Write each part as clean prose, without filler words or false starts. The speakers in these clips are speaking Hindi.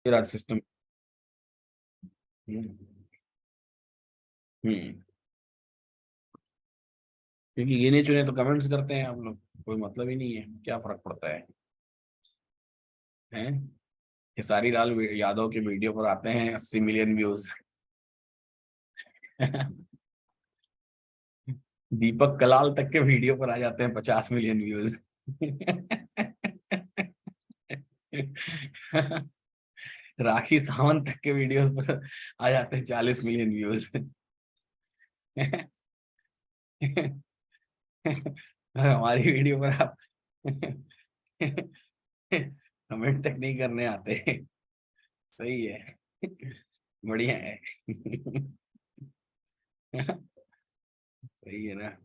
फिर आज सिस्टम। हम्म। हम्म। क्योंकि गिने चुने तो कमेंट्स करते हैं हम लोग, कोई मतलब ही नहीं है, क्या फर्क पड़ता है? हैं? खेसारी लाल यादव के वीडियो पर आते हैं 80 मिलियन व्यूज। दीपक कलाल तक के वीडियो पर आ जाते हैं 50 मिलियन व्यूज। राखी सावंत तक के वीडियोस पर आ जाते हैं 40 मिलियन व्यूज। हमारी वीडियो पर आप कमेंट तक नहीं करने आते। सही है। बढ़िया है। सही है ना।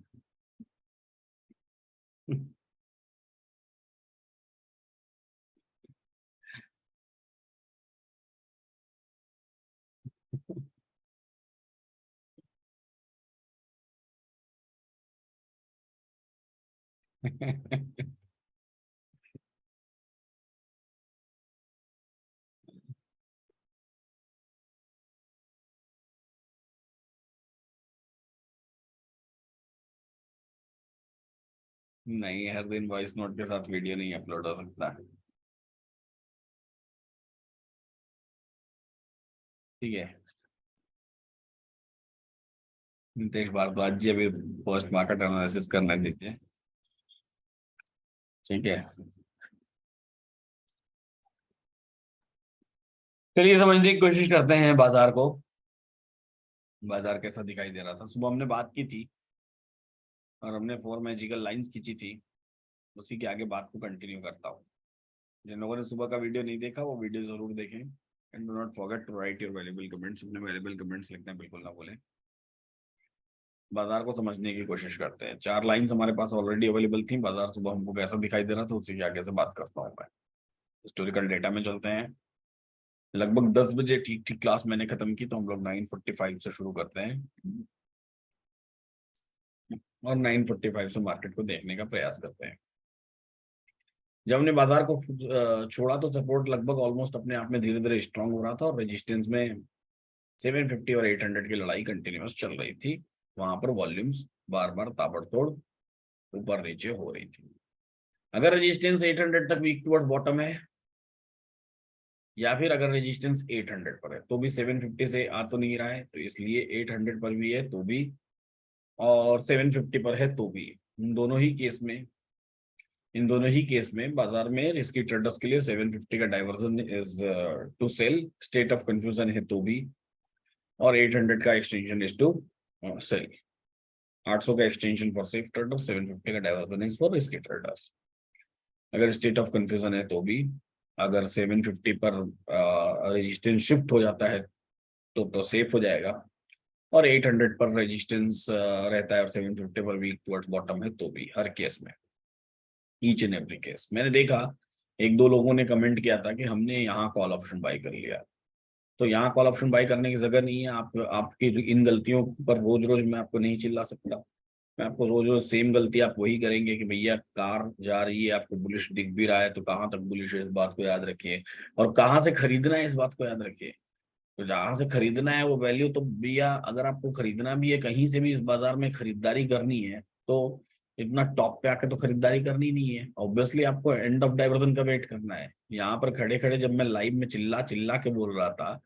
नहीं, हर दिन वॉइस नोट के साथ वीडियो नहीं अपलोड हो सकता। ठीक है। नितेश भारद्वाज जी अभी पोस्ट मार्केट एनालिसिस करने दीजिए। ठीक है। चलिए समझने की कोशिश करते हैं बाजार को। बाजार कैसा दिखाई दे रहा था, सुबह हमने बात की थी और हमने 4 मैजिकल लाइंस खींची थी। उसी के आगे बात को कंटिन्यू करता हूँ। जिन लोगों ने सुबह का वीडियो नहीं देखा वो वीडियो जरूर देखें। And do not forget to write your valuable comments. अपने वैल्यूबल कमेंट्स लिखना बिल्कुल ना भूलें। बाजार को समझने की कोशिश करते हैं। 4 लाइंस हमारे पास ऑलरेडी अवेलेबल थी। बाजार सुबह हमको कैसा दिखाई दे रहा था उसी के आगे से बात करता हूँ मैं। हिस्टोरिकल डेटा में चलते हैं। लगभग 10 बजे ठीक ठीक क्लास मैंने खत्म की, तो हम लोग 9:45 से शुरू करते हैं और 9:45 से मार्केट को देखने का प्रयास करते हैं। जब हमने बाजार को छोड़ा तो सपोर्ट लगभग ऑलमोस्ट अपने आप में धीरे धीरे स्ट्रांग हो रहा था और रेजिस्टेंस में 750 और 800 की लड़ाई कंटिन्यूस चल रही थी। वहां पर वॉल्यूम्स बार बार ताबड़तोड़ ऊपर नीचे हो रही थी। अगर रेजिस्टेंस 800 तक वीक टुवर्ड बॉटम है, या फिर अगर रेजिस्टेंस 800 पर है तो भी 750 से आ तो नहीं रहा है, तो इसलिए 800 पर भी है तो भी और 750 पर है तो भी, इन दोनों ही केस में बाजार में रिस्की ट्रेडर्स के लिए 750 का divergence is to sell, state of confusion है तो भी, और 800 का एक्सटेंशन इज टू सेल। 800 का एक्सटेंशन फॉर सेफ ट्रेडर्स, 750 का divergence is for risky traders. अगर स्टेट ऑफ कंफ्यूजन है तो भी, अगर 750 पर रेजिस्टेंस शिफ्ट हो जाता है तो सेफ हो जाएगा, और 800 पर रेजिस्टेंस रहता है और 750 पर वीक टुवर्ड्स बॉटम है तो भी, हर केस में, ईच एंड एवरी केस। मैंने देखा एक दो लोगों ने कमेंट किया था कि हमने यहाँ कॉल ऑप्शन बाय कर लिया। तो यहाँ कॉल ऑप्शन बाय करने की जगह नहीं है। आप आपकी इन गलतियों पर रोज रोज मैं आपको नहीं चिल्ला सकता। मैं आपको रोज रोज सेम गलती आप वही करेंगे कि भैया कार जा रही है, आपको बुलिश दिख भी रहा है तो कहाँ तक बुलिश है इस बात को याद रखिए, और कहाँ से खरीदना है इस बात को याद रखिए। तो जहां से खरीदना है वो वैल्यू, तो भैया अगर आपको खरीदना भी है कहीं से भी इस बाजार में खरीदारी करनी है तो इतना टॉप पे आके तो खरीदारी करनी नहीं है। ऑब्वियसली आपको एंड ऑफ डाइवर्जन का वेट करना है। यहाँ पर खड़े खड़े जब मैं लाइव में चिल्ला चिल्ला के बोल रहा था,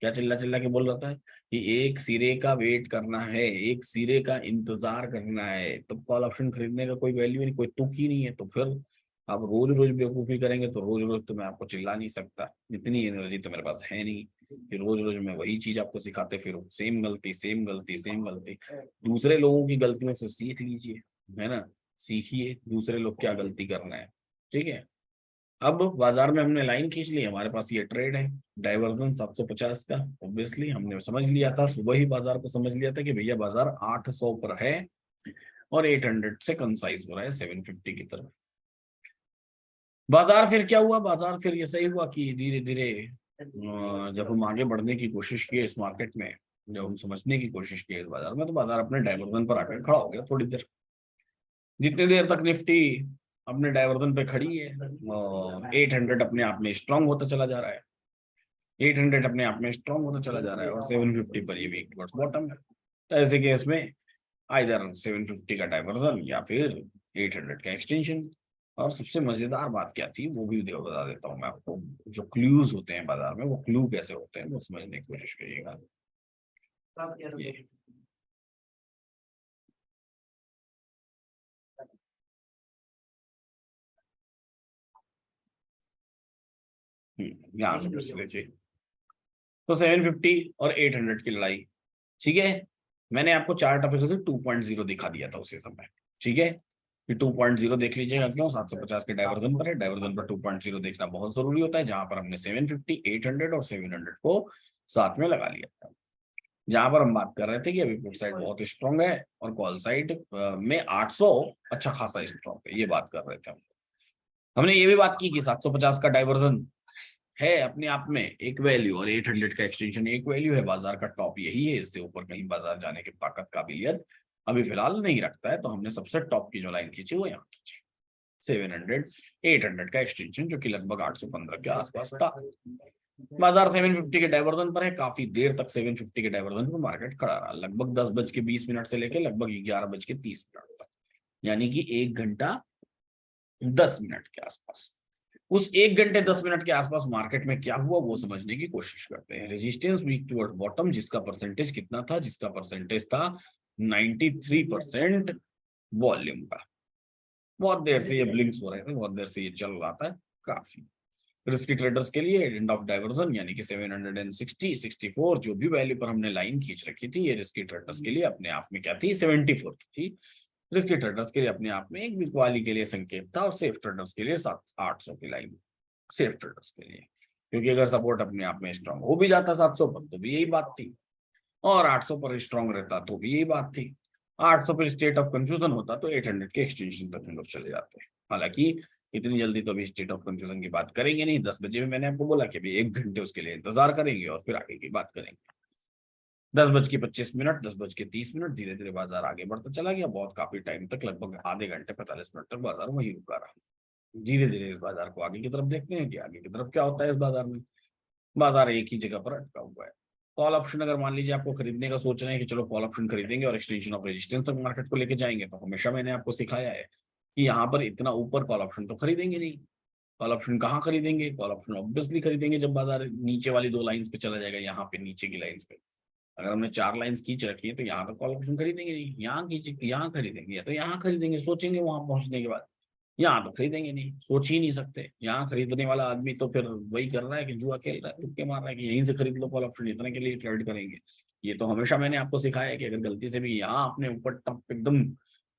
क्या चिल्ला चिल्ला के बोल रहा था कि एक सिरे का वेट करना है, एक सिरे का इंतजार करना है, तो कॉल ऑप्शन खरीदने का कोई वैल्यू नहीं, कोई तुक ही नहीं है। तो फिर आप रोज रोज बेवकूफी करेंगे तो रोज रोज तो मैं आपको चिल्ला नहीं सकता, इतनी एनर्जी तो मेरे पास है नहीं कि रोज रोज मैं वही चीज आपको सिखाते फिरूं, सेम गलती सेम गलती सेम गलती। दूसरे लोगों की गलतियों से सीख लीजिए, है ना। सीखिए दूसरे लोग क्या गलती कर रहे हैं। ठीक है। अब बाजार में हमने लाइन खींच ली, हमारे पास ये ट्रेड है डाइवर्जन 750 का। ऑब्वियसली हमने समझ लिया था, सुबह ही बाजार को समझ लिया था कि भैया बाजार 800 पर है और 800 से कंसाइज हो रहा है 750 की तरफ। बाजार फिर क्या हुआ, बाजार फिर ये सही हुआ कि धीरे धीरे जब हम आगे बढ़ने की कोशिश किए इस मार्केट में, जब हम समझने की कोशिश की इस बाजार में, तो बाजार अपने डाइवर्जन पर आकर खड़ा हो गया थोड़ी देर। जितनी देर तक निफ्टी अपने डाइवर्जन पे खड़ी है, 800 अपने आप में स्ट्रांग होता चला जा रहा है। 800 अपने आप में स्ट्रॉन्ग होता चला जा रहा है और 750 पर ये वीक टुवर्ड्स बॉटम है। तो ऐसे केस में आइदर 750 का डाइवर्जन या फिर 800 का एक्सटेंशन। और सबसे मजेदार बात क्या थी वो भी बता देता हूँ मैं आपको। जो क्लूज होते हैं बाजार में, वो क्लू कैसे होते हैं वो समझने की कोशिश करिएगा। ये यहाँ से क्वेश्चन लीजिए। तो 750 और 800 की लड़ाई, ठीक है। मैंने आपको चार्ट ऑफ से 2.0 दिखा दिया था उसी समय, ठीक है। कि 2.0 देख लीजिएगा, क्यों 750 के डाइवर्जन पर है। डाइवर्जन पर 2.0 देखना बहुत जरूरी होता है, जहां पर हमने 750, 800 और 700 को साथ में लगा लिया था। जहां पर हम बात कर रहे थे कि अभी पुट साइड बहुत स्ट्रॉन्ग है और कॉल साइड में 800 अच्छा खासा स्ट्रॉन्ग है, ये बात कर रहे थे हम। हमने ये भी बात की कि 750 का डाइवर्जन है अपने आप में एक वैल्यू और 800 का एक्सटेंशन एक वैल्यू है। बाजार का टॉप यही है, इससे ऊपर कहीं बाजार जाने की ताकत काबिलियत अभी फिलहाल नहीं रखता है। तो हमने सबसे टॉप की जो लाइन खींची वो यहाँ खींची 700 800 का एक्सटेंशन, जो कि लगभग 815 के आसपास था। बाजार 750 के डाइवर्जन पर है, काफी देर तक 750 के डाइवर्जन पर मार्केट खड़ा रहा, लगभग 10:20 से लेकर लगभग 11:30 तक, यानी कि 1 घंटा 10 मिनट के आसपास। उस 1 घंटे 10 मिनट के आसपास मार्केट में क्या हुआ वो समझने की कोशिश करते हैं। रेजिस्टेंस वीक टुवर्ड बॉटम, जिसका परसेंटेज कितना था, जिसका परसेंटेज था 93% वॉल्यूम का। बहुत देर से ये ब्लिंक्स हो रहे थे, बहुत देर से ये चल रहा था काफी। रिस्की ट्रेडर्स के लिए एंड ऑफ डाइवर्जन यानी कि 760 64 जो भी वैल्यू पर हमने लाइन खींच रखी थी, ये रिस्की ट्रेडर्स के लिए अपने आप में क्या थी, 74 की थी। रिस्की ट्रेडर्स के लिए अपने आप में एक वीक वाली के लिए संकेत था, और सेफ ट्रेडर्स के लिए 800 की लाइन सेफ ट्रेडर्स के लिए। क्योंकि अगर सपोर्ट अपने आप में स्ट्रांग हो भी जाता 700 पर तो भी यही बात थी, और 800 पर स्ट्रांग रहता तो भी यही बात थी। 800 पर स्टेट ऑफ कंफ्यूजन होता तो 800 के एक्सटेंशन तक हम लोग चले जाते हैं। हालांकि इतनी जल्दी तो अभी स्टेट ऑफ कंफ्यूजन की बात करेंगे नहीं। 10 बजे में मैंने आपको बोला कि अभी 1 घंटे उसके लिए इंतजार करेंगे और फिर आगे की बात करेंगे। 10:25 10:30 धीरे धीरे बाजार आगे बढ़ता चला गया। बहुत काफी टाइम तक, लगभग आधे घंटे 45 मिनट तक बाजार वहीं रुका रहा। धीरे धीरे इस बाजार को आगे की तरफ देखते हैं कि आगे की तरफ क्या होता है। इस बाजार में बाजार एक ही जगह पर अटका हुआ है। कॉल ऑप्शन अगर मान लीजिए आपको खरीदने का सोच रहे हैं कि चलो कॉल ऑप्शन खरीदेंगे और एक्सटेंशन ऑफ रेजिस्टेंस तक मार्केट को लेके जाएंगे, तो हमेशा मैंने आपको सिखाया है कि यहाँ पर इतना ऊपर कॉल ऑप्शन तो खरीदेंगे नहीं। कॉल ऑप्शन कहाँ खरीदेंगे, कॉल ऑप्शन ऑब्वियसली खरीदेंगे जब बाजार नीचे वाली 2 लाइंस पे चला जाएगा। यहाँ पे नीचे की लाइंस पे अगर हमने 4 लाइंस खींच रखी है तो यहाँ तो कॉल ऑप्शन खरीदेंगे नहीं, यहाँ खींचे यहाँ खरीदेंगे या तो यहाँ खरीदेंगे, सोचेंगे वहां पहुंचने के बाद। यहाँ तो खरीदेंगे नहीं, सोच ही नहीं सकते। यहाँ खरीदने वाला आदमी तो फिर वही कर रहा है कि जुआ खेल रहा है, तुक्के मार रहा है कि यहीं से खरीद लो कॉल ऑप्शन, इतने के लिए ट्रेड करेंगे। ये तो हमेशा मैंने आपको सिखाया है कि अगर गलती से भी यहाँ आपने ऊपर टप एकदम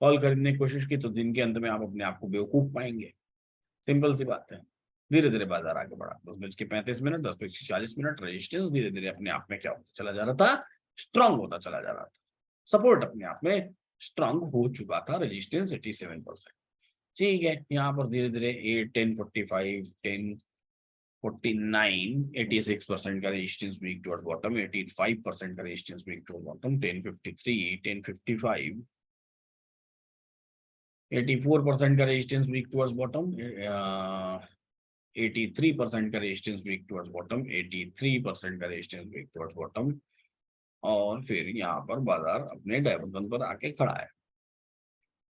कॉल खरीदने की कोशिश की तो दिन के अंत में आप अपने आप को बेवकूफ पाएंगे। सिंपल सी बात है। धीरे धीरे बाजार आगे बढ़ा, 10:35 10:40 रेजिस्टेंस धीरे धीरे अपने आप में क्या होता चला जा रहा था, स्ट्रांग होता चला जा रहा था। सपोर्ट अपने आप में स्ट्रांग हो चुका था, रेजिस्टेंस 87%। ठीक है, यहाँ पर धीरे धीरे 10:45 10:49 86% का रेजिस्टेंस वीक टुवर्ड बॉटम, 85% का रेजिस्टेंस वीक टुवर्ड बॉटम, 10:53 10:55 84% का रेजिस्टेंस वीक टुवर्ड्स बॉटम, 83% का रेजिस्टेंस वीक टुवर्ड्स बॉटम, 83% का रेजिस्टेंस वीक टुवर्ड्स बॉटम। और फिर यहाँ पर बाजार अपने डाइवर्जन पर आके खड़ा है।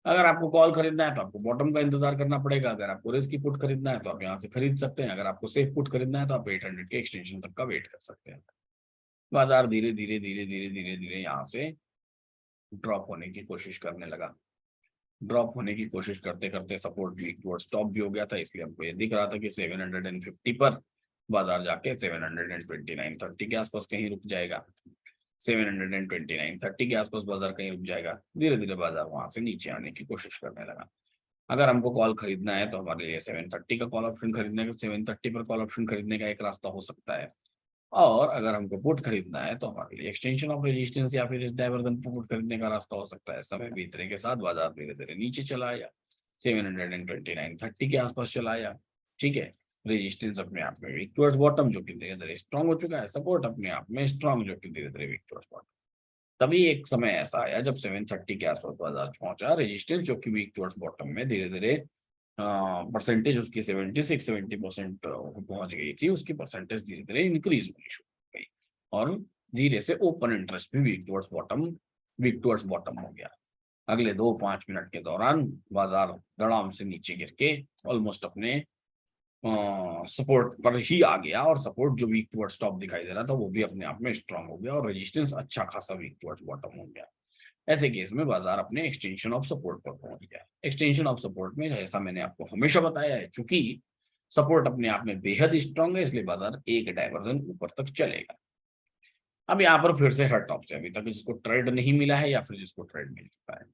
अगर आपको कॉल खरीदना है तो आपको बॉटम का इंतजार करना पड़ेगा। अगर आपको रिस्क की पुट खरीदना है तो आप यहाँ से खरीद सकते हैं। अगर आपको सेफ पुट खरीदना है तो आप 800 के एक्सटेंशन तक का वेट कर सकते हैं। बाजार धीरे धीरे धीरे धीरे धीरे धीरे यहाँ से ड्रॉप होने की कोशिश करने लगा। ड्रॉप होने की कोशिश करते करते सपोर्ट वीक टुवर्ड्स टॉप भी हो गया था, इसलिए हमको ये दिख रहा था कि 750 पर बाजार जाके 729.30 के आसपास कहीं रुक जाएगा। 729.30 के आसपास बाजार कहीं रुक जाएगा। धीरे धीरे बाजार वहां से नीचे आने की कोशिश करने लगा। अगर हमको कॉल खरीदना है तो हमारे लिए 730 का कॉल ऑप्शन खरीदने का 730 पर कॉल ऑप्शन खरीदने का एक रास्ता हो सकता है। और अगर हमको पुट खरीदना है तो हमारे लिए एक्सटेंशन ऑफ रेजिस्टेंस या फिर इस डाइवर्जन पर पुट खरीदने का रास्ता हो सकता है। समय बीतने के साथ बाजार धीरे धीरे नीचे चला आया, 729.30 के आसपास चला आया। ठीक है, रेजिस्टेंस अपने आप में वीक टुवर्ड्स बॉटम जो कि धीरे धीरे स्ट्रांग हो चुका है, सपोर्ट अपने आप में स्ट्रांग जो कि धीरे धीरे वीक टुवर्ड्स बॉटम। तभी एक समय ऐसा आया जब 730 के आसपास बाजार पहुंचा, रेजिस्टेंस जो कि वीक टुवर्ड्स बॉटम में धीरे धीरे परसेंटेज उसकी 70% पहुंच गई थी, उसकी परसेंटेज धीरे धीरे इंक्रीज होनी शुरू हो गई और धीरे से ओपन इंटरेस्ट भी वीक टुवर्ड्स बॉटम हो गया। अगले 2-5 मिनट के दौरान बाजार धड़ाम से नीचे गिर के ऑलमोस्ट अपने सपोर्ट पर ही आ गया, और सपोर्ट जो वीक टुवर्ड्स टॉप दिखाई दे रहा था वो भी अपने आप में स्ट्रांग हो गया, और रेजिस्टेंस अच्छा खासा वीक टुवर्ड्स बॉटम हो गया। ऐसे केस में बाजार अपने एक्सटेंशन ऑफ सपोर्ट पर पहुंच गया। एक्सटेंशन ऑफ सपोर्ट में, जैसा मैंने आपको हमेशा बताया है, चूंकि सपोर्ट अपने आप में बेहद स्ट्रांग है, इसलिए बाजार एक डाइवर्जन ऊपर तक चलेगा। अब यहाँ पर फिर से हर टॉप से, अभी तक जिसको ट्रेड नहीं मिला है या फिर जिसको ट्रेड मिल चुका है,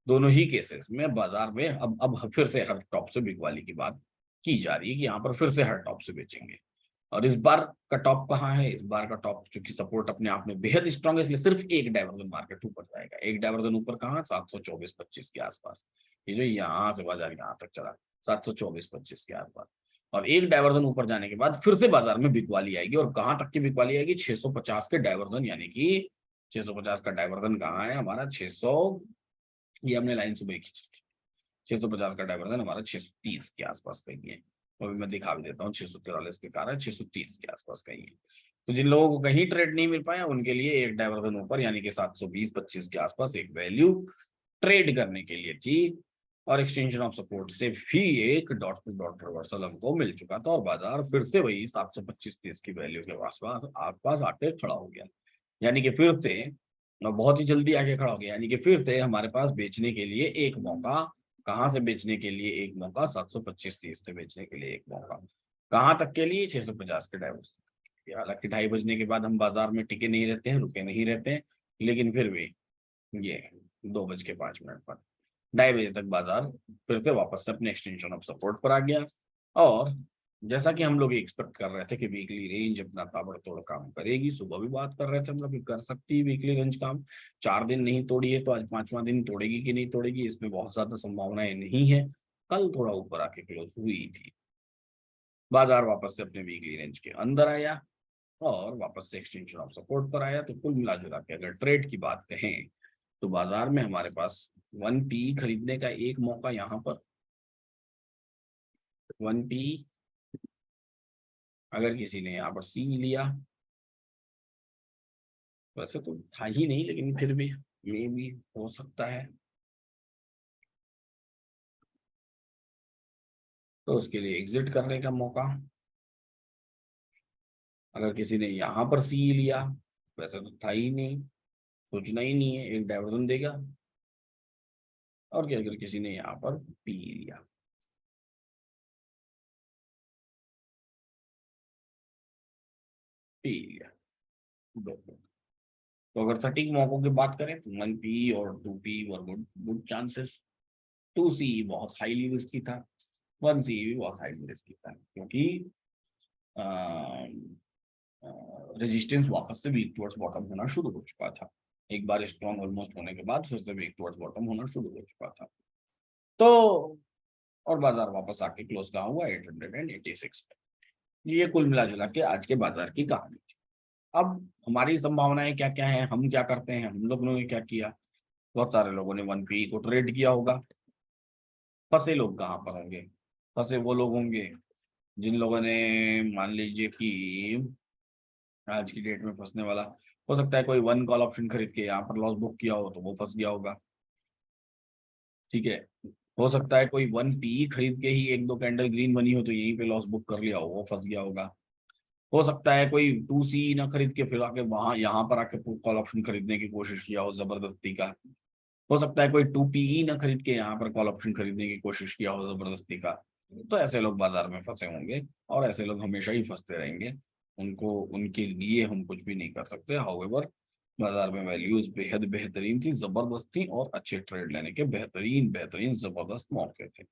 दोनों ही केसेस में बाजार में अब फिर से हर टॉप से बिकवाली की बात की जा रही है कि यहाँ पर फिर से हर टॉप से बेचेंगे। और इस बार का टॉप कहाँ है? इस बार का टॉप चूंकि सपोर्ट अपने आप में बेहद स्ट्रांग है, इसलिए सिर्फ एक डाइवर्जन मार्केट ऊपर जाएगा। एक डाइवर्जन ऊपर कहाँ? 724-25 के आसपास। ये जो यहाँ से बाजार यहाँ तक चला 724-25 के आसपास, और एक डाइवर्जन ऊपर जाने के बाद फिर से बाजार में बिकवाली आएगी। और कहाँ तक की बिकवाली आएगी? 650 के डाइवर्जन, यानी कि 650 का डाइवर्जन कहाँ है हमारा? 600, ये हमने लाइन सुबह खींची, 650 का डाइवर्जन हमारा 630 के आसपास कहीं है। तो अभी मैं दिखा भी देता हूँ, 643 के कारण 630 के आसपास कहीं है। तो जिन लोगों को कहीं ट्रेड नहीं मिल पाया उनके लिए एक डाइवर्जन ऊपर यानी कि 720-25 के आसपास एक वैल्यू ट्रेड करने के लिए थी, और एक्सटेंशन ऑफ सपोर्ट से भी एक डॉट टू डॉट रिवर्सल हमको मिल चुका था, और बाजार फिर से वही 725-30 की वैल्यू के आसपास आके खड़ा हो गया। यानी कि फिर से बहुत ही जल्दी आके खड़ा हो गया, यानी कि फिर से हमारे पास बेचने के लिए एक मौका। कहां से बेचने के लिए एक मौका? 725-30 से बेचने के लिए एक मौका। कहां तक के लिए? 650 के डाइवर्स। हालांकि 2:30 के बाद हम बाजार में टिके नहीं रहते हैं, रुके नहीं रहते हैं, लेकिन फिर भी ये 2:05 पर 2:30 तक बाजार फिर से वापस से अपने एक्सटेंशन ऑफ सपोर्ट पर आ गया। और जैसा कि हम लोग एक्सपेक्ट कर रहे थे कि वीकली रेंज अपना ताबड़तोड़ काम करेगी, सुबह भी बात कर रहे थे हम लोग कि कर सकती है वीकली रेंज काम। 4 दिन नहीं तोड़ी है तो आज 5वां दिन तोड़ेगी कि नहीं तोड़ेगी, इसमें बहुत ज्यादा संभावनाएं नहीं है। कल थोड़ा ऊपर आके क्लोज हुई थी, बाजार वापस से अपने वीकली रेंज के अंदर आया और वापस से एक्सटेंशन ऑफ सपोर्ट पर आया। तो कुल मिला जुला के अगर ट्रेड की बात कहें तो बाजार में हमारे पास 1P खरीदने का एक मौका यहाँ पर, 1P अगर किसी ने यहाँ पर सी लिया, वैसे तो था ही नहीं लेकिन फिर भी ये भी हो सकता है, तो उसके लिए एग्जिट करने का मौका। अगर किसी ने यहाँ पर सी लिया, वैसे तो था ही नहीं, सोचना ही नहीं है, एक डाइवर्जन देगा। और क्या, अगर किसी ने यहाँ पर पी लिया, पी लिया दो, तो अगर सटीक मौकों की बात करें तो 1P और 2P were good good chances. 2C बहुत हाईली रिस्की था, 1C भी बहुत हाईली रिस्की था, क्योंकि रेजिस्टेंस वापस से वीक टुवर्ड्स बॉटम होना शुरू हो चुका था। एक बार स्ट्रॉन्ग ऑलमोस्ट होने के बाद फिर से वीक टुवर्ड्स बॉटम होना शुरू हो चुका था। तो और बाजार वापस आके क्लोज कहाँ हुआ? 886 पे। ये कुल मिला जुला के आज के बाजार की कहानी थी। अब हमारी संभावनाएं क्या क्या है, हम क्या करते हैं, हम लोगों ने क्या किया? बहुत सारे लोगों ने 1P को ट्रेड किया होगा। फंसे लोग कहाँ पर होंगे? फंसे वो लोग होंगे जिन लोगों ने, मान लीजिए कि आज की डेट में फंसने वाला हो सकता है कोई 1 कॉल ऑप्शन खरीद के यहाँ पर लॉस बुक किया हो तो वो फंस गया होगा। ठीक है, हो सकता है कोई 1P खरीद के ही 1-2 कैंडल ग्रीन बनी हो तो यहीं पे लॉस बुक कर लिया हो, वो फंस गया होगा। हो सकता है कोई 2C ना खरीद के फिर आके वहां यहाँ पर आके कॉल ऑप्शन खरीदने की कोशिश किया हो जबरदस्ती का। हो सकता है कोई 2PE ना खरीद के यहाँ पर कॉल ऑप्शन खरीदने की कोशिश किया हो जबरदस्ती का। तो ऐसे लोग बाजार में फंसे होंगे, और ऐसे लोग हमेशा ही फंसते रहेंगे। उनको, उनके लिए हम कुछ भी नहीं कर सकते। हाउएवर बाजार में वैल्यूज बेहद बेहतरीन थी, जबरदस्त थी, और अच्छे ट्रेड लेने के बेहतरीन बेहतरीन जबरदस्त मौके थे।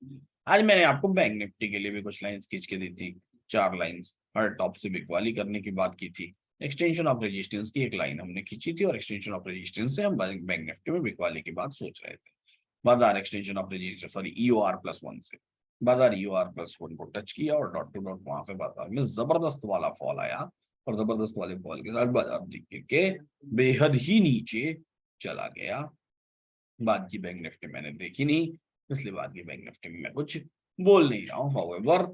आज मैंने आपको बैंक निफ्टी के लिए भी कुछ लाइंस खींच के दी थी, 4 लाइंस। हर टॉप से बिकवाली करने की बात की थी, एक्सटेंशन ऑफ रेजिस्टेंस की एक लाइन हमने खींची थी, और एक्सटेंशन ऑफ रेजिस्टेंस से हम बैंक निफ्टी में बिकवाली की बात सोच रहे थे। बाजार extension of resistance sorry EOR+1 से बाजार EOR+1 को टच किया, और डॉट टू डॉट वहां से बाजार में जबरदस्त वाला फॉल आया, और जबरदस्त वाले फॉल के साथ बाजार गिर के बेहद ही नीचे चला गया। बाद की बैंक निफ्टी मैंने देखी नहीं, इसलिए बाद की बैंक निफ्टी में मैं कुछ बोल नहीं रहा हूँ। हाउएवर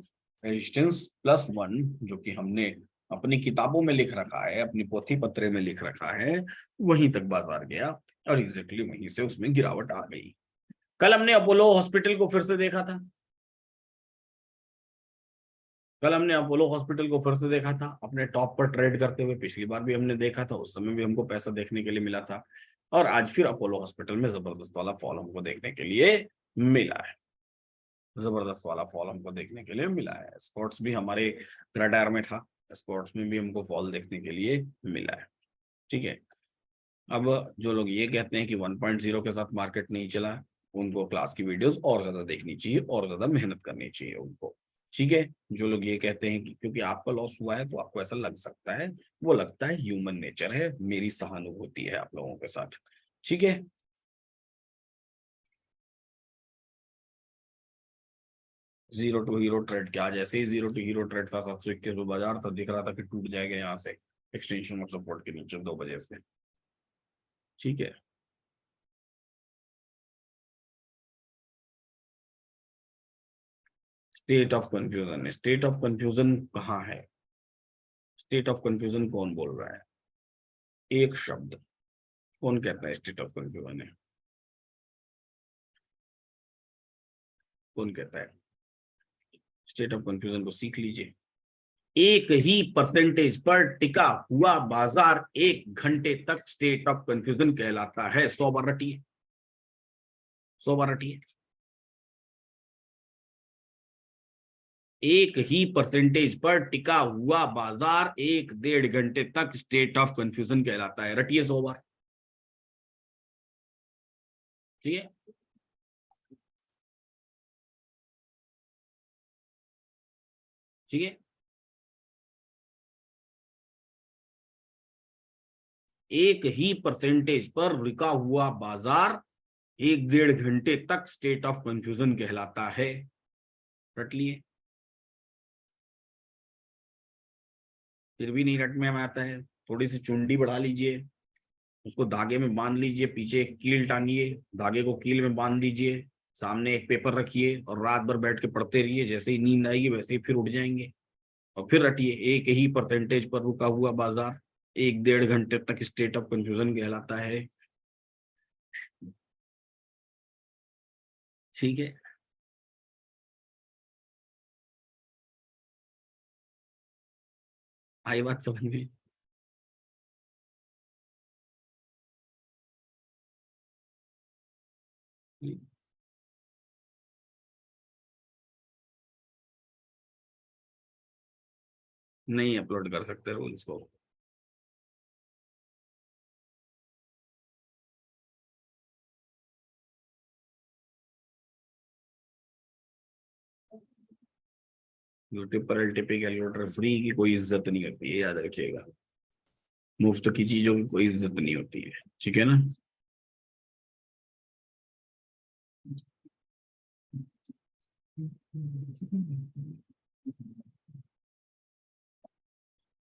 रेजिस्टेंस +1 जो कि हमने अपनी किताबों में लिख रखा है, अपनी पोथी पत्रे में लिख रखा है, वहीं तक बाजार गया और एग्जैक्टली वहीं से उसमें गिरावट आ गई। कल हमने अपोलो हॉस्पिटल को फिर से देखा था, कल हमने अपोलो हॉस्पिटल को फिर से देखा था अपने टॉप पर ट्रेड करते हुए। पिछली बार भी हमने देखा था, उस समय भी हमको पैसा देखने के लिए मिला था, और आज फिर अपोलो हॉस्पिटल में जबरदस्त वाला फॉल हमको देखने के लिए मिला है। जबरदस्त वाला फॉल हमको देखने के लिए मिला है। स्पोर्ट्स भी हमारे रडार में था, स्पोर्ट्स में भी हमको फॉल देखने के लिए मिला है। ठीक है, अब जो लोग ये कहते हैं कि 1.0 के साथ मार्केट नहीं चला, उनको क्लास की वीडियोस और ज्यादा देखनी चाहिए और ज्यादा मेहनत करनी चाहिए उनको। ठीक है, जो लोग ये कहते हैं कि क्योंकि आपका लॉस हुआ है तो आपको ऐसा लग सकता है, वो लगता है ह्यूमन नेचर है, मेरी सहानुभूति है आप लोगों के साथ। ठीक है, जीरो टू हीरो ट्रेड क्या, जैसे ही जीरो टू हीरो ट्रेड था 721 में बाजार था, दिख रहा था कि टूट जाएगा यहाँ से एक्सटेंशन ऑफ सपोर्ट के नीचे 2 बजे से। ठीक है, state of confusion, state of confusion कहाँ है? स्टेट ऑफ कंफ्यूजन कौन बोल रहा है? एक शब्द, कौन कहता है स्टेट ऑफ कंफ्यूजन है? कौन कहता है? स्टेट ऑफ कंफ्यूजन को सीख लीजिए। एक ही परसेंटेज पर टिका हुआ बाजार 1 घंटे तक स्टेट ऑफ कंफ्यूजन कहलाता है। 100 बार रटिए, 100 बार रटिए। एक ही परसेंटेज पर टिका हुआ बाजार 1-1.5 घंटे तक स्टेट ऑफ कंफ्यूजन कहलाता है। रटिए 100 बार। ठीक है, ठीक है। एक ही परसेंटेज पर रुका हुआ बाजार 1-1.5 घंटे तक स्टेट ऑफ कंफ्यूजन कहलाता है। रट लिए? फिर भी नहीं रट में आता है, थोड़ी सी चुंडी बढ़ा लीजिए, उसको धागे में बांध लीजिए, पीछे एक कील टांगिए, धागे को कील में बांध दीजिए, सामने एक पेपर रखिए और रात भर बैठ के पढ़ते रहिए। जैसे ही नींद आएगी वैसे ही फिर उठ जाएंगे। और फिर रटिए, एक ही परसेंटेज पर रुका हुआ बाजार 1-1.5 घंटे तक स्टेट ऑफ कंफ्यूजन कहलाता है। ठीक है, आई बात समझ में? नहीं अपलोड कर सकते रूल्स को। यूट्यूब पर एलटीपी कैलकुलेटर फ्री की कोई इज्जत नहीं होती है, याद रखिएगा। मुफ्त की चीजों की कोई इज्जत नहीं होती है। ठीक है ना?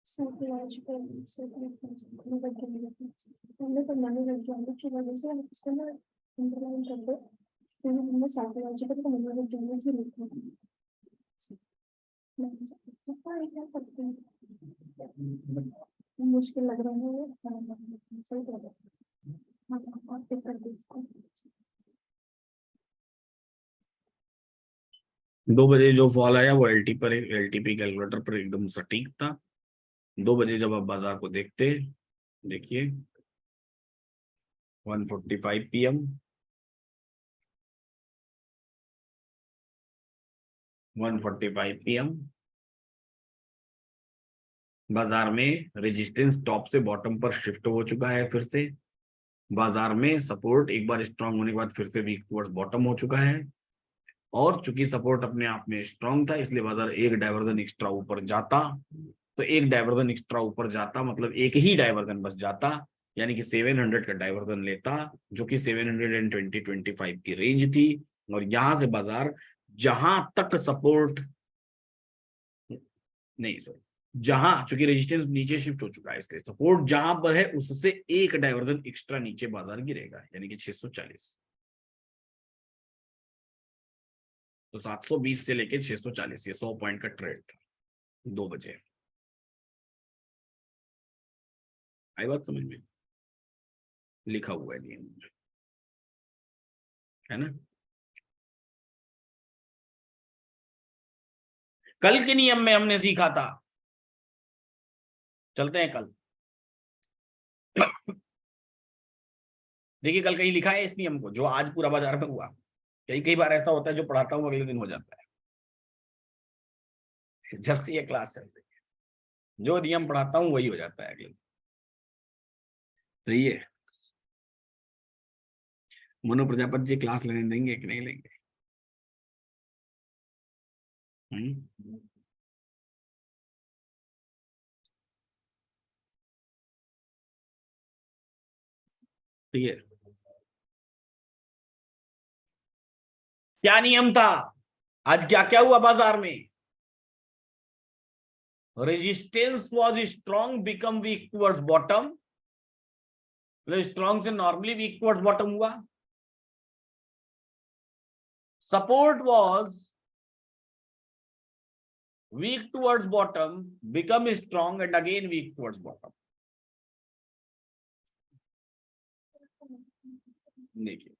साइकोलॉजिकल हमने तो मनोवैज्ञानिक की वजह से हम इसको ना अंडरलाइन कर दो, क्योंकि हमने साइकोलॉजिकल को मनोवैज्ञानिक ही लिखा है। क्या सकते हैं, मुश्किल लग रहा है सही लग रहा है। हाँ, और फिर कर दो इसको। 2 बजे जो फॉल आया वो एलटीपी कैलकुलेटर पर एकदम सटीक था। 2 बजे जब आप बाजार को देखते, देखिए 1:45 PM, 1:45 PM बाजार में रेजिस्टेंस टॉप से बॉटम पर शिफ्ट हो चुका है। फिर से बाजार में सपोर्ट एक बार स्ट्रांग होने के बाद फिर से वीक टुवर्ड्स बॉटम हो चुका है। और चूंकि सपोर्ट अपने आप में स्ट्रांग था, इसलिए बाजार एक डाइवर्जन एक्स्ट्रा ऊपर जाता, तो एक डाइवर्जन एक्स्ट्रा ऊपर जाता मतलब एक ही डाइवर्जन बस जाता, यानी कि 700 का डाइवर्जन लेता, जो कि 720-25 की रेंज थी। और यहां से बाजार जहां तक सपोर्ट, नहीं सर, जहां चूंकि रेजिस्टेंस नीचे शिफ्ट हो चुका है, इसलिए सपोर्ट जहां पर है उससे एक डाइवर्जन एक्स्ट्रा नीचे बाजार गिरेगा, यानी कि 640। तो 720 से लेके 640, ये 100 पॉइंट का ट्रेड था 2 बजे। आई बात समझ में? लिखा हुआ है नियम में, है ना। कल के नियम में हमने सीखा था, चलते हैं कल। देखिए कल कहीं लिखा है इस नियम को जो आज पूरा बाजार में हुआ? कई कई बार ऐसा होता है जो पढ़ाता हूँ अगले दिन हो जाता है। जब से ये क्लास चल रही है जो नियम पढ़ाता हूँ वही हो जाता है अगले दिन। सही है। मनु प्रजापति जी क्लास लेने देंगे कि नहीं लेंगे? ठीक है। क्या नियम था आज? क्या क्या हुआ बाजार में? Resistance was strong become weak towards bottom, strong से नॉर्मली वीक टुवर्ड्स बॉटम हुआ। Support was weak towards bottom, become strong and again weak towards bottom. देखिए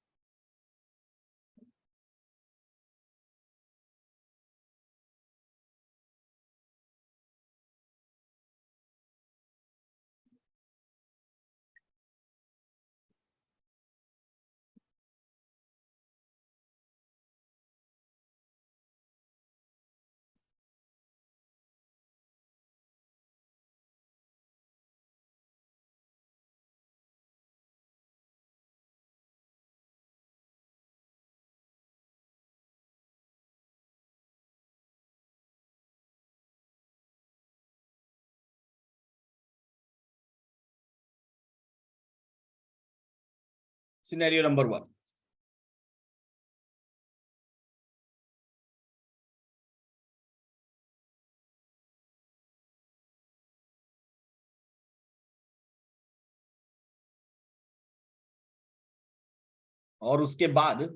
सिनेरियो नंबर 1, और उसके बाद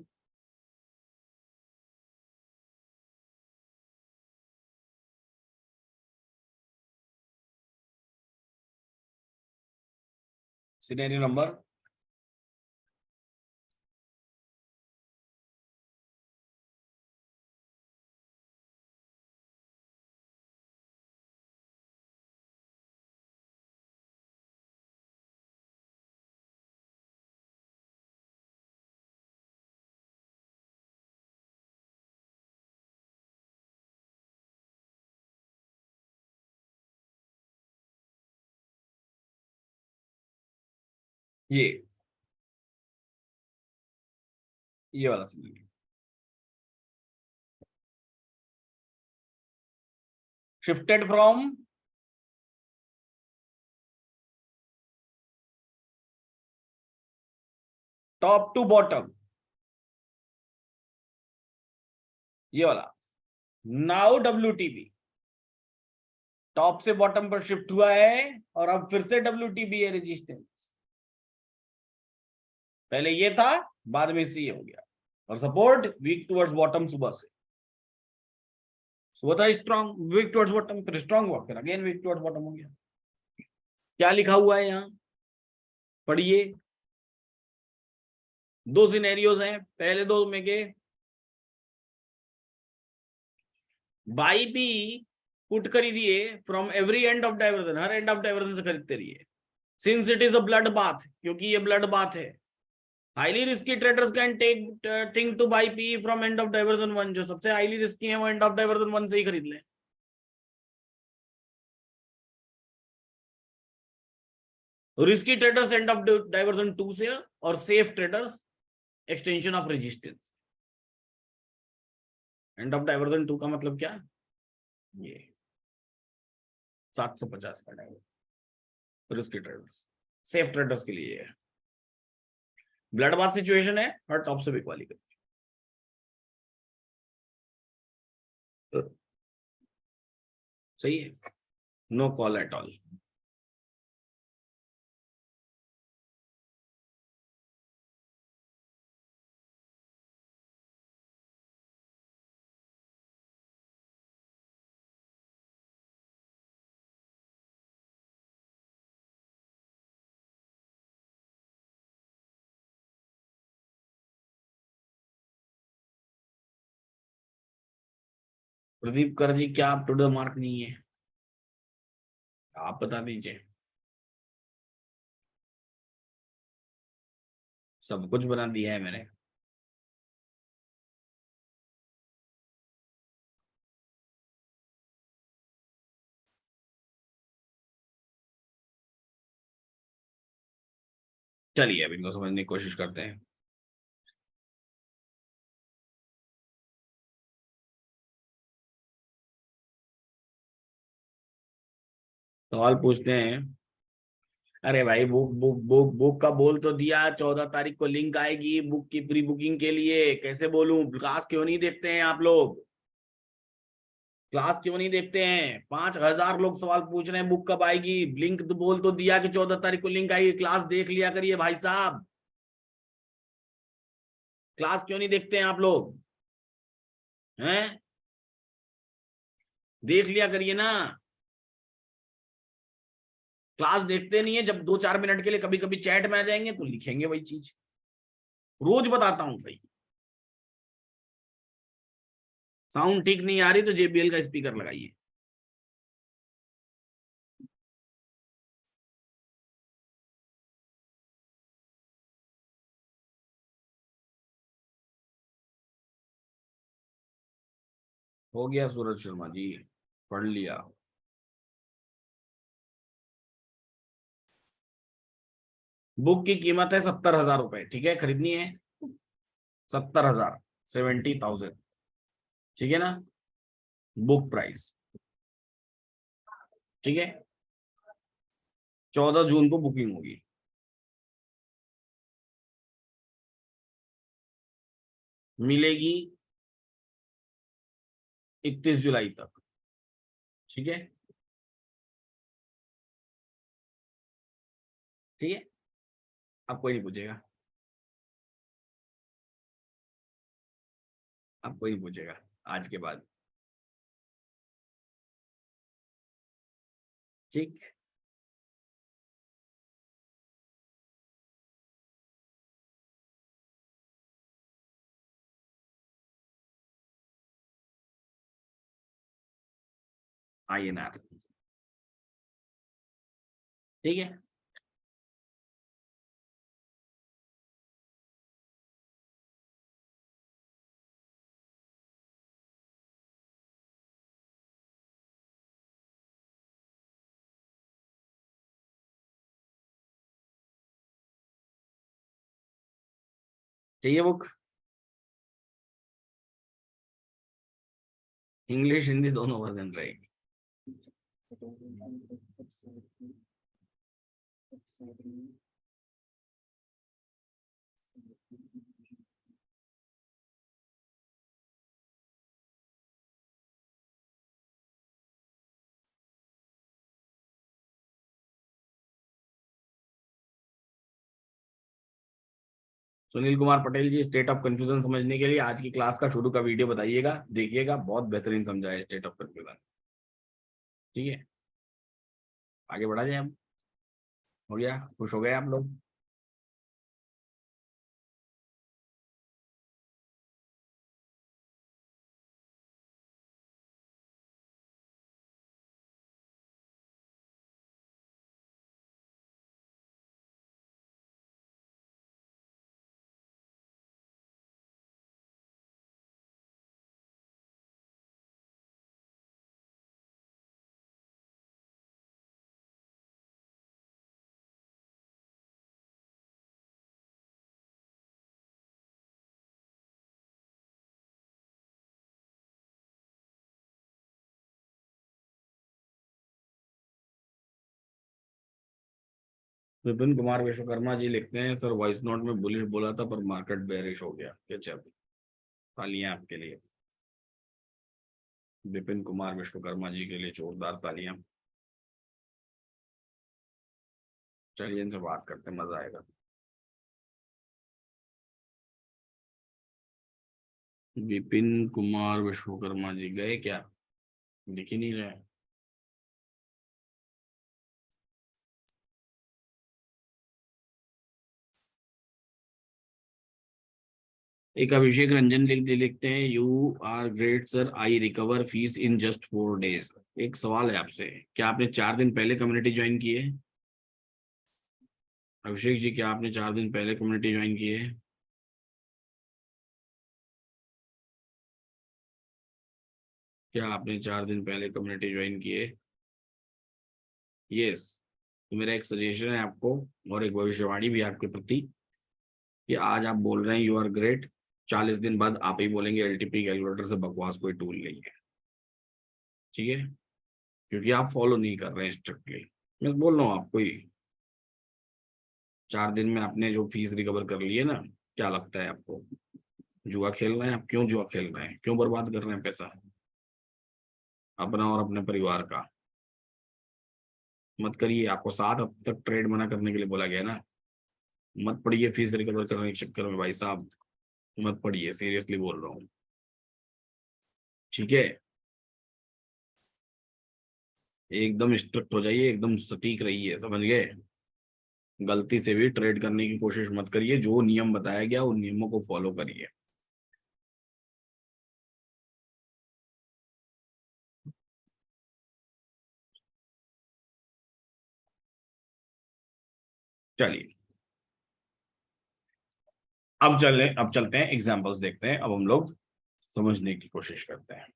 सिनेरियो नंबर ये वाला scenario shifted from top to bottom, ये वाला। नाउ WTB टॉप से बॉटम पर शिफ्ट हुआ है और अब फिर से WTB है रेजिस्टेंस। पहले ये था, बाद में सी हो गया, और सपोर्ट वीक टुवर्ड्स बॉटम। सुबह था स्ट्रॉन्ग, वीक टुवर्ड्स बॉटम, फिर स्ट्रॉन्ग हुआ, फिर अगेन वीक टुवर्ड्स बॉटम हो गया। क्या लिखा हुआ है यहाँ पढ़िए। 2 सिनेरियोज हैं, पहले 2 में के बाई बी पुट खरीदिए from every end of divergence, हर एंड ऑफ डाइवर्जन से खरीदते रहिए। Since it is a blood bath, क्योंकि ये ब्लड बाथ है, highly risky traders can take thing to buy P from end of divergence 1। जो सबसे हाईली रिस्की है वो एंड ऑफ डाइवर्जन 1 से ही खरीद लें। Risky traders and of diversion 2 से, और safe traders extension of resistance. And of diversion 2 का मतलब क्या? ये 750 का diversion risky traders, safe traders के लिए है। ब्लड बाथ सिचुएशन है, हर टॉप से बिक वाली करती है। सही है, no call at all. Pradeep Kar ji क्या आप टू द मार्क नहीं है? आप बता दीजिए। सब कुछ बना दिया है मैंने। चलिए अब इनको समझने की कोशिश करते हैं। सवाल पूछते हैं। अरे भाई बुक बुक बुक बुक का बोल तो दिया, 14 तारीख को लिंक आएगी बुक की प्री बुकिंग के लिए। कैसे बोलूं? क्लास क्यों नहीं देखते हैं आप लोग? क्लास क्यों नहीं देखते हैं? 5,000 लोग सवाल पूछ रहे हैं बुक कब आएगी। लिंक तो बोल तो दिया कि 14 तारीख को लिंक आएगी। क्लास देख लिया करिए भाई साहब। क्लास क्यों नहीं देखते हैं आप लोग? हैं? देख लिया करिए ना। क्लास देखते नहीं है। जब 2-4 मिनट के लिए कभी कभी चैट में आ जाएंगे तो लिखेंगे वही चीज। रोज बताता हूं भाई। साउंड ठीक नहीं आ रही तो JBL का स्पीकर लगाइए। हो गया सूरज शर्मा जी, पढ़ लिया। बुक की कीमत है 70,000 रुपए, ठीक है? खरीदनी है 70,000, 70,000, ठीक है ना? बुक प्राइस, ठीक है? 14 जून को बुकिंग होगी। मिलेगी 31 जुलाई तक, ठीक है? ठीक है। अब कोई नहीं पूछेगा। अब कोई नहीं पूछेगा आज के बाद। ठीक। INR, ठीक है। चाहिए बुक? इंग्लिश हिंदी दोनों वर्जन रहेगी। सुनील कुमार पटेल जी, स्टेट ऑफ कंफ्यूजन समझने के लिए आज की क्लास का शुरू का वीडियो बताइएगा, देखिएगा, बहुत बेहतरीन समझा है स्टेट ऑफ कंफ्यूजन। ठीक है, आगे बढ़ा जाए हम। हो गया? खुश हो गए आप लोग? विपिन कुमार विश्वकर्मा जी लिखते हैं, सर वॉइस नोट में बुलिश बोला था पर मार्केट बेरिश हो गया। अच्छा, तालियां आपके लिए। विपिन कुमार विश्वकर्मा जी के लिए जोरदार तालियां। चलिए इनसे बात करते हैं, मजा आएगा। विपिन कुमार विश्वकर्मा जी गए क्या? दिख ही नहीं रहे। एक अभिषेक रंजन लिखते हैं, you are great sir, I recover fees in just 4 days। एक सवाल है आपसे, क्या आपने 4 दिन पहले कम्युनिटी ज्वाइन की है? अभिषेक जी, क्या आपने 4 दिन पहले कम्युनिटी ज्वाइन की है? क्या आपने 4 दिन पहले कम्युनिटी ज्वाइन की है? यस। तो मेरा एक सजेशन है आपको, और एक भविष्यवाणी भी आपके प्रति, कि आज आप बोल रहे हैं यू आर ग्रेट, 40 दिन बाद आप ही बोलेंगे एलटीपी कैलकुलेटर से बकवास कोई टूल नहीं है। ठीक है, क्योंकि आप फॉलो नहीं कर रहे हैं स्ट्रिक्टली। मैं बोल रहा हूँ आपको ही, 4 दिन में आपने जो फीस रिकवर कर ली है ना, क्या लगता है आपको जुआ खेल रहे हैं? आप क्यों जुआ खेल रहे हैं? क्यों बर्बाद कर रहे हैं पैसा अपना और अपने परिवार का? मत करिए। आपको 7 हफ्ते तक ट्रेड मना करने के लिए बोला गया ना। मत पढ़िए फीस रिकवर करने के चक्कर में भाई साहब, मत पढ़िए, सीरियसली बोल रहा हूँ। ठीक है, एकदम स्ट्रिक्ट हो जाइए, एकदम सटीक रहिए, समझ गए? गलती से भी ट्रेड करने की कोशिश मत करिए, जो नियम बताया गया उन नियमों को फॉलो करिए। चलिए, अब चलते हैं, एग्जांपल्स देखते हैं, अब हम लोग समझने की कोशिश करते हैं।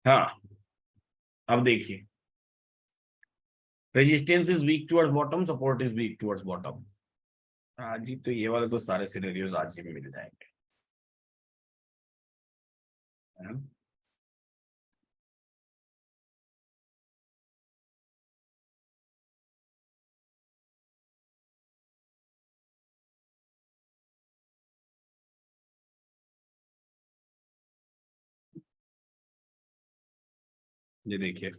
हाँ, अब देखिए, resistance is weak towards bottom, support is weak towards bottom. हाँ जी, तो ये वाले तो सारे सिनेरियोज आज ही में मिल जाएंगे, है ना? ये देखिए,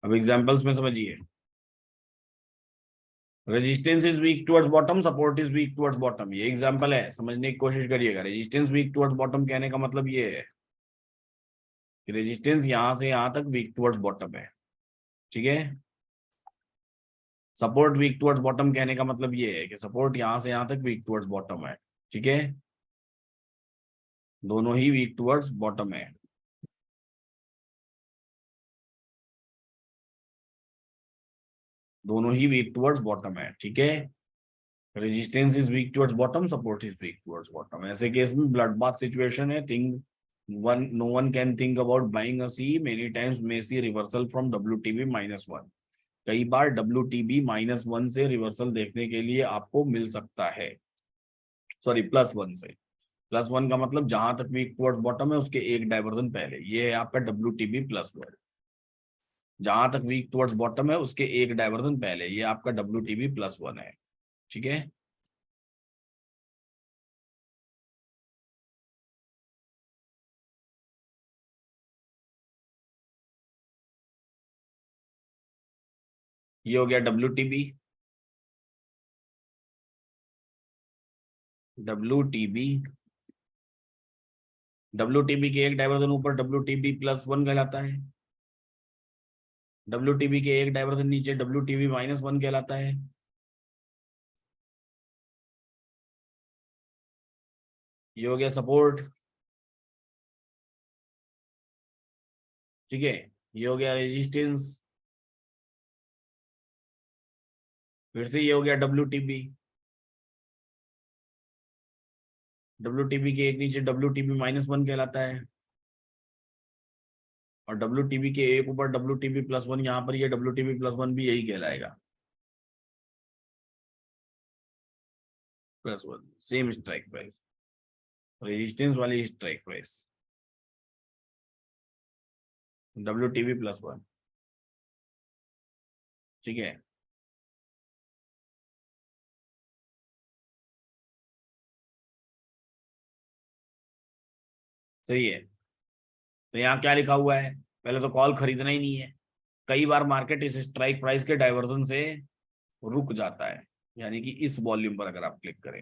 अब एग्जांपल्स में समझिए। Resistance is weak towards bottom, support is weak towards bottom, ये एग्जांपल है, समझने की कोशिश करिएगा। रेजिस्टेंस वीक टुवर्ड्स बॉटम कहने का मतलब ये है कि रेजिस्टेंस यहां से यहां तक वीक टुवर्ड्स बॉटम है। ठीक है, सपोर्ट वीक टुवर्ड्स बॉटम कहने का मतलब ये है कि सपोर्ट यहां से यहां तक वीक टुवर्ड्स बॉटम है। ठीक है, दोनों ही वीक टुवर्ड्स बॉटम है। दोनों ही वीक टुवर्ड्स बॉटम है। ठीक है, resistance is weak towards bottom, support is weak towards bottom. ऐसे केस में ब्लड बाथ सिचुएशन है, thing one, no one can think about buying a C, many times may see reversal from WTB -1। कई बार WTB -1 से रिवर्सल देखने के लिए आपको मिल सकता है, सॉरी +1 से। +1 का मतलब जहां तक वीक टुवर्ड्स बॉटम है उसके एक डाइवर्जन पहले, ये है आपका WTB +1। जहां तक वीक टुवर्ड्स बॉटम है उसके एक डाइवर्जन पहले, ये आपका WTB +1 है। ठीक है, ये हो गया WTB। WTB, WTB के एक डाइवर्जन ऊपर WTB+1 कहलाता है। WTB के एक डाइवर्जन नीचे WTB-1 कहलाता है। ये हो गया सपोर्ट। ठीक है, ये हो गया रेजिस्टेंस, फिर से ये हो गया WTB। WTB के एक नीचे WTB-1 कहलाता है, और WTB के एक ऊपर WTB+1, यहाँ पर ये WTB+1 भी यही कहलाएगा, +1, सेम स्ट्राइक प्राइस, रेजिस्टेंस वाली स्ट्राइक प्राइस, WTB+1। ठीक है, सही है। तो यहाँ क्या लिखा हुआ है, पहले तो कॉल खरीदना ही नहीं है। कई बार मार्केट इस स्ट्राइक प्राइस के डाइवर्जन से रुक जाता है, यानी कि इस वॉल्यूम पर अगर आप क्लिक करें,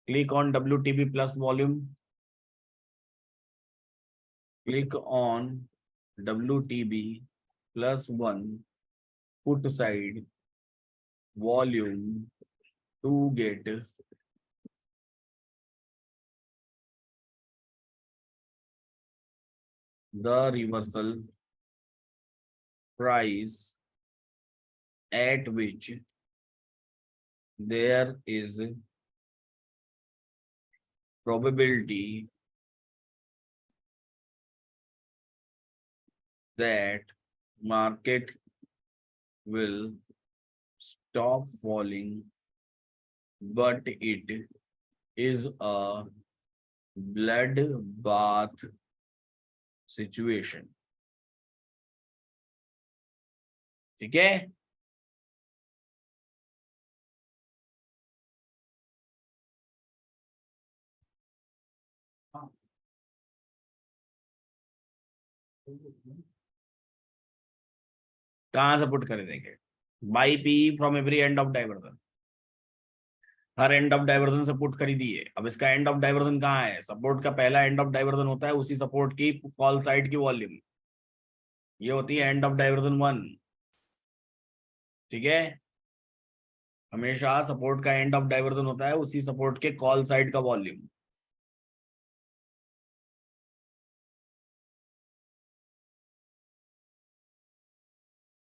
click on WTB plus volume, click on WTB+1 put side volume to get the reversal price at which there is probability that market will stop falling, but it is a bloodbath situation. ठीक है, कहां से पुट कर देंगे, by P from every end of divergence, हर एंड ऑफ डाइवर्जन से पुट खरीदिए। अब इसका एंड ऑफ डाइवर्जन कहाँ है, सपोर्ट का पहला एंड ऑफ डाइवर्जन होता है, उसी सपोर्ट की कॉल साइड की वॉल्यूम, ये होती है एंड ऑफ डाइवर्जन 1। ठीक है, हमेशा सपोर्ट का एंड ऑफ डाइवर्जन होता है उसी सपोर्ट के कॉल साइड का वॉल्यूम।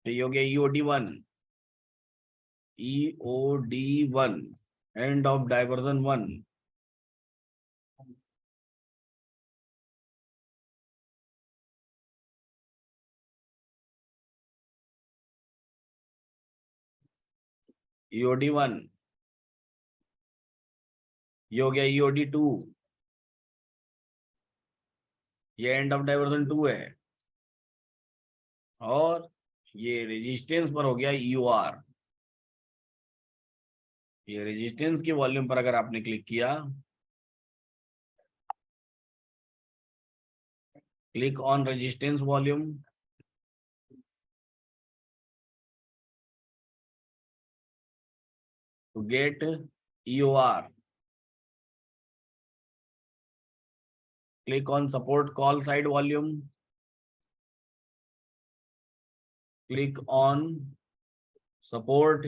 तो ये हो गया EOD1, EOD1 and of divergence 1। EOD1, ये हो गया EOD2, ये एंड ऑफ डाइवर्जन 2 है, और ये रेजिस्टेंस पर हो गया EOR। ये रेजिस्टेंस की वॉल्यूम पर अगर आपने क्लिक किया, click on resistance volume, to get EOR, click on support call side volume, click on support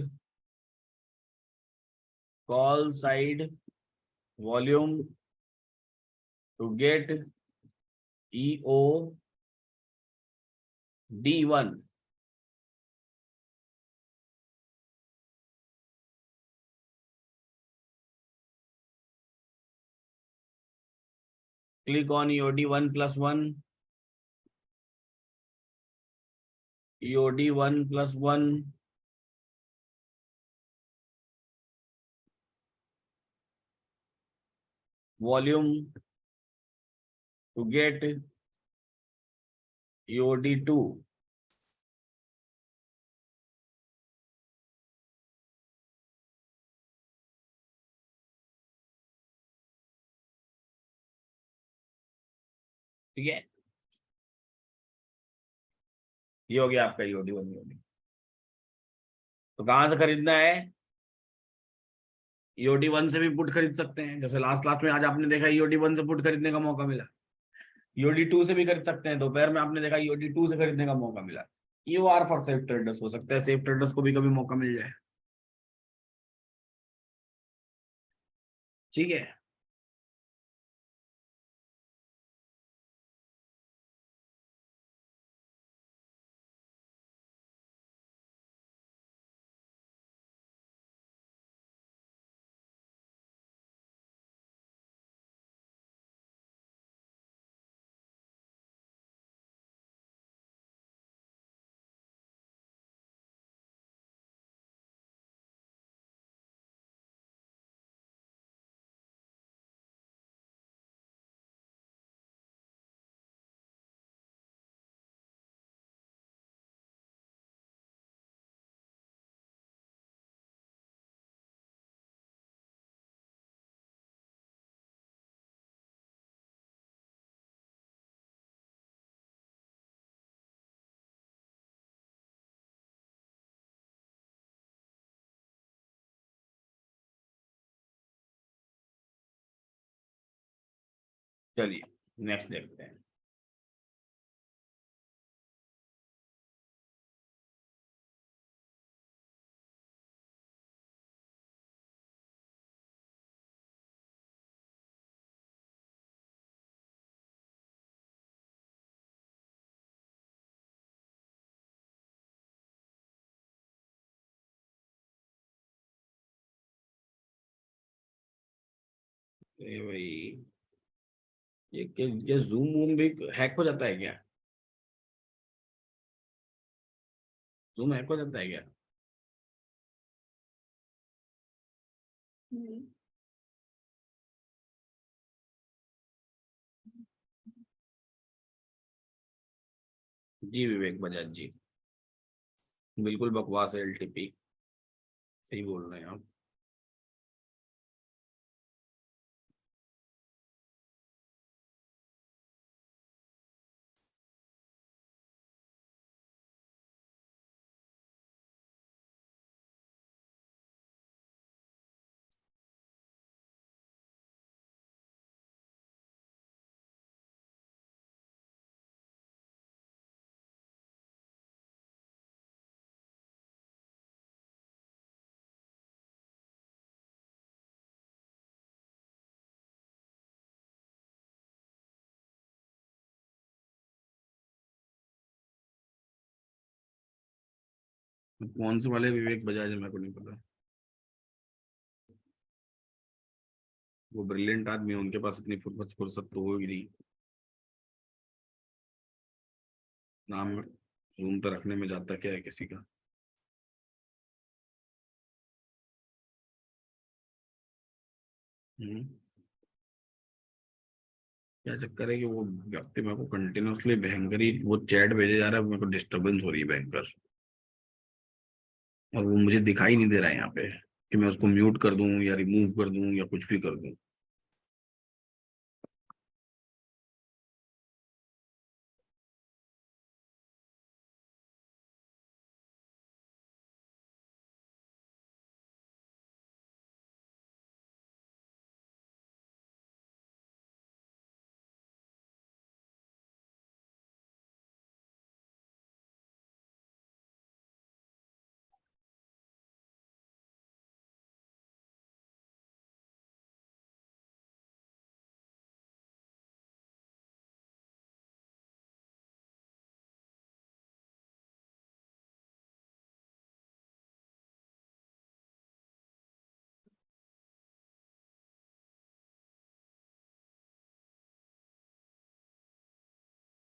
call side volume to get EOD1। Click on EOD1+1, EOD1+1, volume to get EOD2। ठीक है, ये हो गया आपका EOD1 EOD। तो कहां से खरीदना है, EOD1 से भी पुट खरीद सकते हैं, जैसे लास्ट क्लास में आज आपने देखा EOD1 से पुट खरीदने का मौका मिला। EOD2 से भी खरीद सकते हैं, दोपहर में आपने देखा EOD2 से खरीदने का मौका मिला। EOR फॉर सेफ ट्रेडर्स, हो सकता है सेफ ट्रेडर्स को भी कभी मौका मिल जाए। ठीक है, चलिए नेक्स्ट देखते हैं। भाई ये जूम वूम भी हैक हो जाता है क्या? जूम हैक हो जाता है क्या? नहीं। जी विवेक बजाज जी, बिल्कुल बकवास है एलटीपी, सही बोल रहे हैं आप। कौन से वाले विवेक बजाज है मेरे को नहीं पता। वो ब्रिलियंट आदमी है, उनके पास इतनी फुर्सत फुर्सत तो होगी नहीं, नाम जूम पे रखने में जाता क्या है किसी का। हम्म। क्या चक्कर है कि वो व्यक्ति मेरे को कंटिन्यूअसली भयंकर ही वो चैट भेजे जा रहा है, मेरे को डिस्टरबेंस हो रही है भयंकर, और वो मुझे दिखाई नहीं दे रहा है यहाँ पे कि मैं उसको म्यूट कर दूं या रिमूव कर दूं या कुछ भी कर दूं।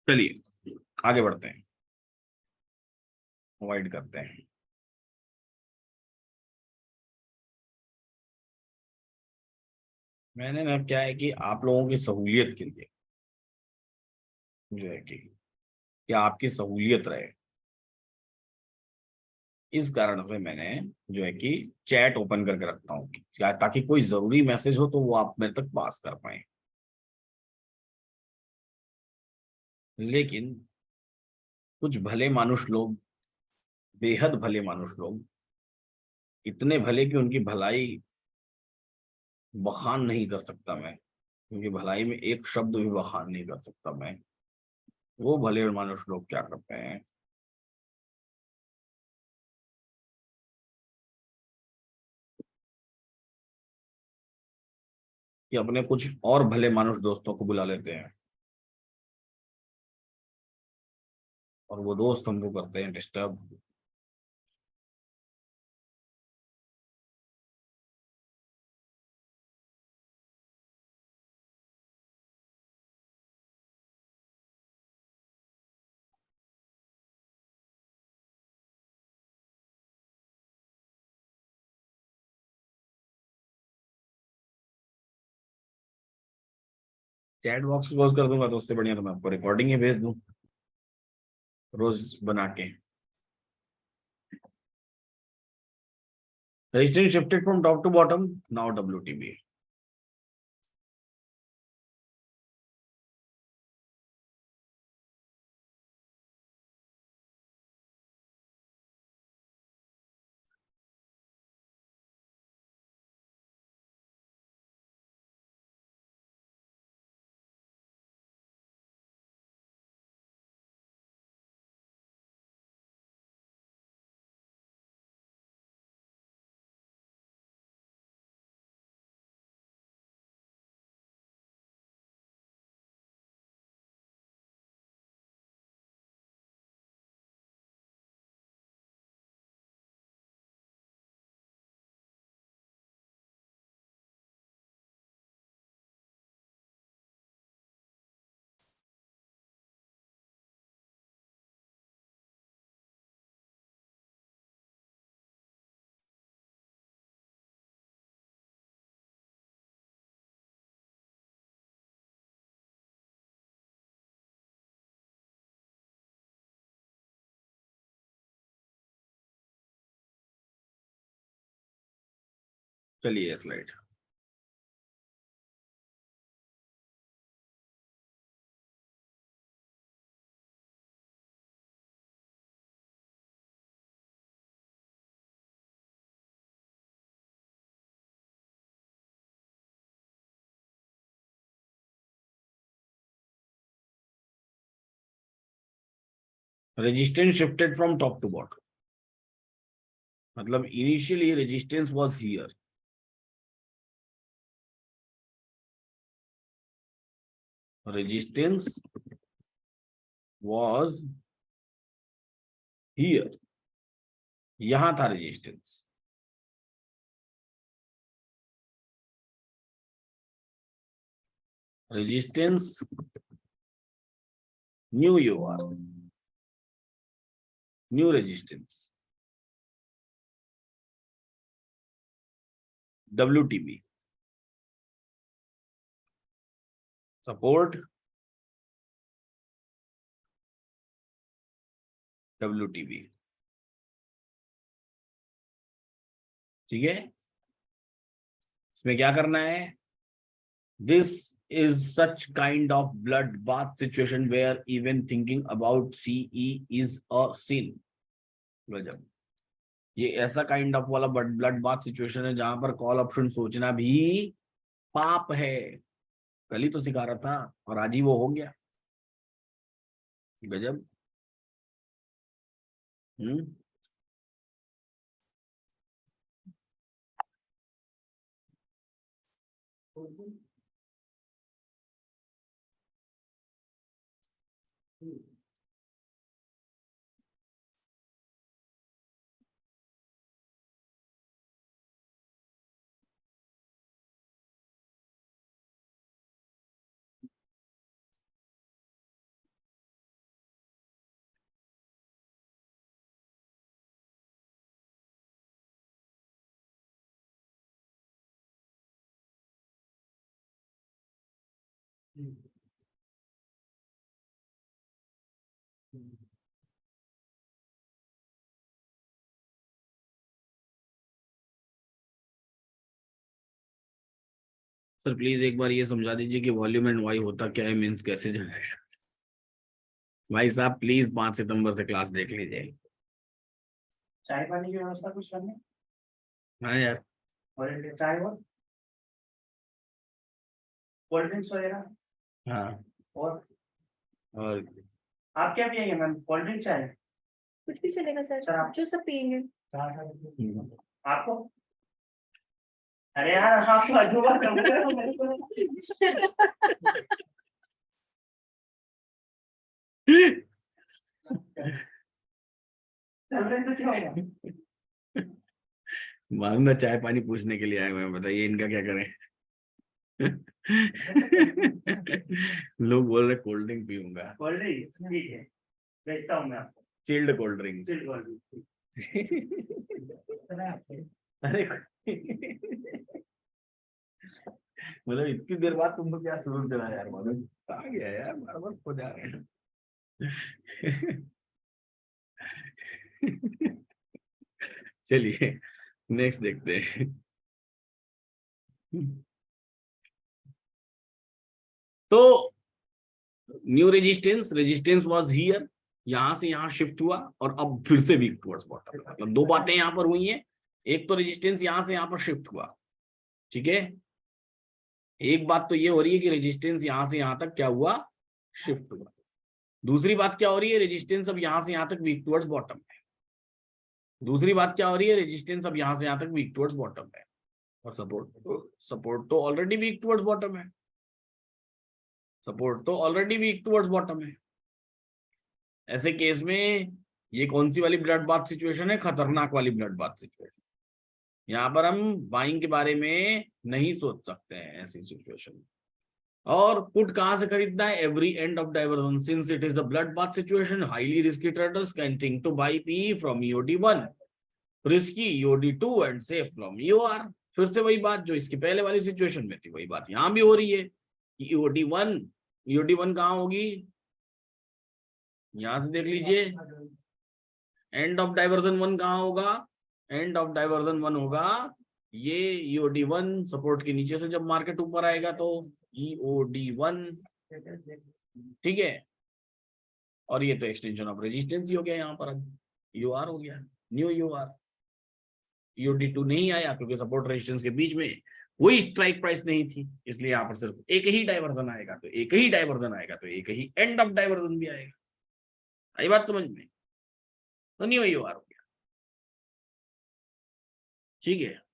चलिए आगे बढ़ते हैं, अवॉइड करते हैं। मैंने ना क्या है कि आप लोगों की सहूलियत के लिए जो है कि आपकी सहूलियत रहे, इस कारण से मैंने जो है कि चैट ओपन करके रखता हूँ ताकि कोई जरूरी मैसेज हो तो वो आप मेरे तक पास कर पाए। लेकिन कुछ भले मानुष लोग, बेहद भले मानुष लोग, इतने भले कि उनकी भलाई बखान नहीं कर सकता मैं, उनकी भलाई में एक शब्द भी बखान नहीं कर सकता मैं, वो भले मानुष लोग क्या करते हैं कि अपने कुछ और भले मानुष दोस्तों को बुला लेते हैं, और वो दोस्त हमको करते हैं डिस्टर्ब। चैट बॉक्स क्लोज कर दूंगा तो उससे बढ़िया तो मैं आपको रिकॉर्डिंग ही भेज दूं रोज बना के। Resistance shifted from top to bottom, now WTB। चलिए slide. Resistance shifted from top to bottom, मतलब initially resistance was here, resistance was here, यहां था resistance, resistance new U R, new resistance WTB, support WTB, ठीक है। इसमें क्या करना है, this is such kind of bloodbath situation where even thinking about CE is a sin। गजब, ये ऐसा काइंड ऑफ वाला ब्लड बाथ सिचुएशन है जहां पर कॉल ऑप्शन सोचना भी पाप है। कल ही तो सिखा रहा था और आज ही वो हो गया। गजब। हम्म, सर प्लीज एक बार ये समझा दीजिए कि वॉल्यूम एंड वाई होता क्या है, मीन्स कैसे जनरेट। भाई साहब प्लीज 5 सितंबर से क्लास देख लीजिए। चाय पानी की व्यवस्था कुछ करनी? हाँ यार, और चाय कोल्ड ड्रिंक्स वगैरह। हाँ और और आप क्या पियेंगे मैम, कोल्ड ड्रिंक चाय? कुछ भी चलेगा सर, शराब। जो सब पियेंगे। आपको? अरे यार आप अजूबा कर रहे हो मेरे को। चल रहे तो क्या होगा? मालूम चाय पानी पूछने के लिए आए हुए हैं, बताइए इनका क्या करें। लोग बोल रहे कोल्ड ड्रिंक पीऊंगा। कोल्ड ड्रिंक ठीक है, भेजता हूँ मैं आपको। Chilled cold drink. Chilled cold drink. अरे मतलब इतनी देर बाद तुमको क्या सुरूर चढ़ा यार, मालूम आ गया यार, बार बार खो जा रहे हैं। चलिए नेक्स्ट देखते हैं। तो new resistance, resistance was here, यहां से यहां शिफ्ट हुआ और अब फिर से वीक टुवर्ड्स बॉटम। मतलब दो बातें यहां पर हुई हैं, एक तो रेजिस्टेंस यहां से यहां पर शिफ्ट हुआ, ठीक है। एक बात तो ये हो रही है कि रेजिस्टेंस यहां से यहां तक क्या हुआ, शिफ्ट हुआ। दूसरी बात क्या हो रही है, रेजिस्टेंस अब यहां से यहां तक वीक टुवर्ड्स बॉटम है। दूसरी बात क्या हो रही है, रेजिस्टेंस अब यहां से यहां तक वीक टुवर्ड्स बॉटम है। और सपोर्ट तो ऑलरेडी वीक टुवर्ड्स बॉटम है, सपोर्ट तो ऑलरेडी वीक टुवर्ड्स बॉटम है। ऐसे केस में ये कौन सी वाली ब्लड बाथ सिचुएशन है, खतरनाक वाली ब्लड बाथ सिचुएशन। यहाँ पर हम बाइंग के बारे में नहीं सोच सकते हैं ऐसी सिचुएशन। और पुट कहां से खरीदना है, every end of divergence, since it is the blood bath situation highly risky traders can think to buy P from EOD1, risky EOD2 and safe from EOR। फिर से वही बात जो इसकी पहले वाली सिचुएशन में थी, वही बात यहां भी हो रही है। EOD1 कहां होगी, यहां से देख लीजिए। एंड ऑफ डाइवर्जन 1 कहां होगा, एंड ऑफ डाइवर्जन 1 होगा ये EOD1 सपोर्ट के नीचे से जब मार्केट ऊपर आएगा तो EOD1, ठीक है, और ये तो एक्सटेंशन ऑफ रेजिस्टेंस ही हो गया यहाँ पर, अब UR हो गया, न्यू UR। EOD2 नहीं आया क्योंकि सपोर्ट रेजिस्टेंस के बीच में कोई स्ट्राइक प्राइस नहीं थी, इसलिए यहाँ पर सिर्फ एक ही डाइवर्जन आएगा, तो एक ही डाइवर्जन आएगा तो एक ही एंड ऑफ डाइवर्जन भी आएगा। आई बात समझ में? तो न्यू UR हो गया, ठीक है।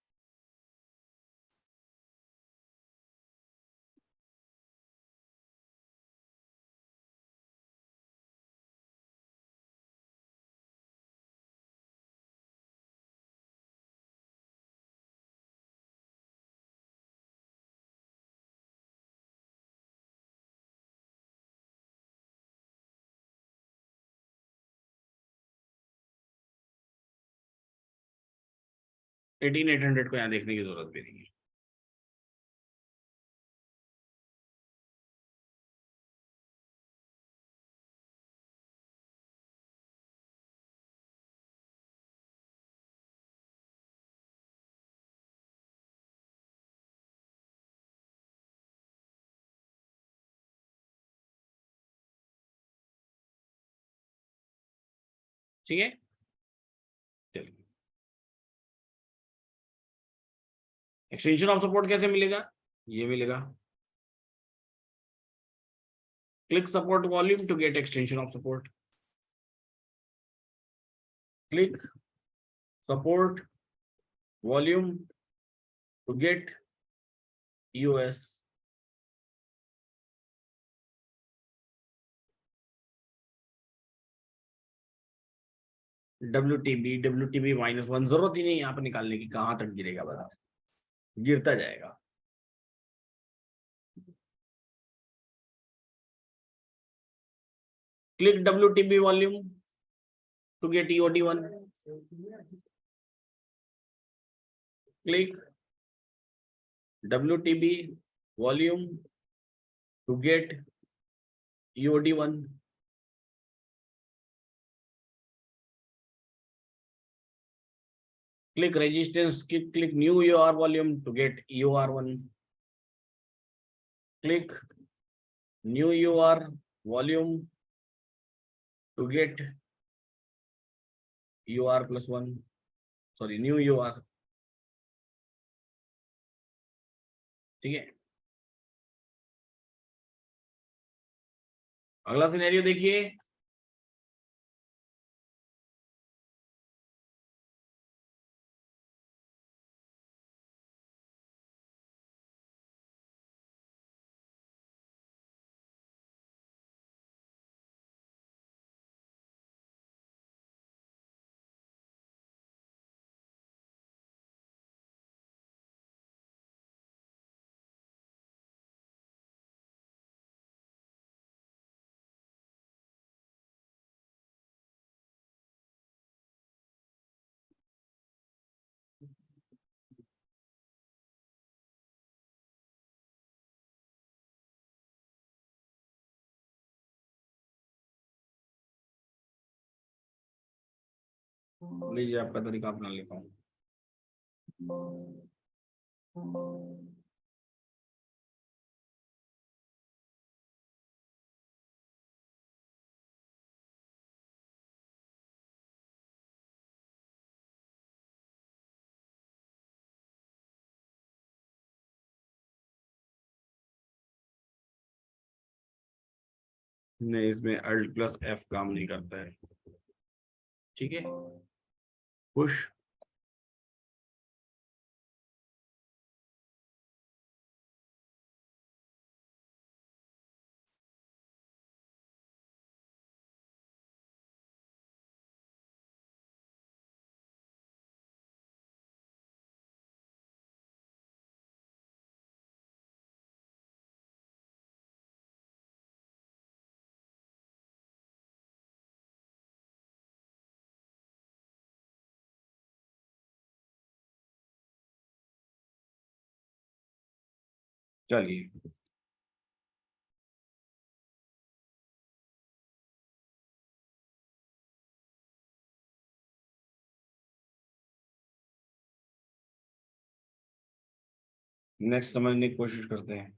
एटीन 800 को यहाँ देखने की जरूरत भी नहीं है। ठीक है, चलिए। एक्सटेंशन ऑफ सपोर्ट कैसे मिलेगा? ये मिलेगा, click support volume to get extension of support, click support volume to get US। WTB -1 जरूरत ही नहीं यहाँ पर निकालने की, कहां तक गिरेगा बाजार, गिरता जाएगा। Click WTB volume to get EOD1, click WTB volume to get EOD1, click resistance, click new UR volume to get EOR1, click new UR volume to get UR+1, sorry new UR, ठीक है। अगला सिनेरियो देखिए, लीजिए आपका तरीका अपना लेता हूँ। नहीं, इसमें Alt+F काम नहीं करता है, ठीक है। पुश, चलिए। नेक्स्ट समझने की कोशिश करते हैं।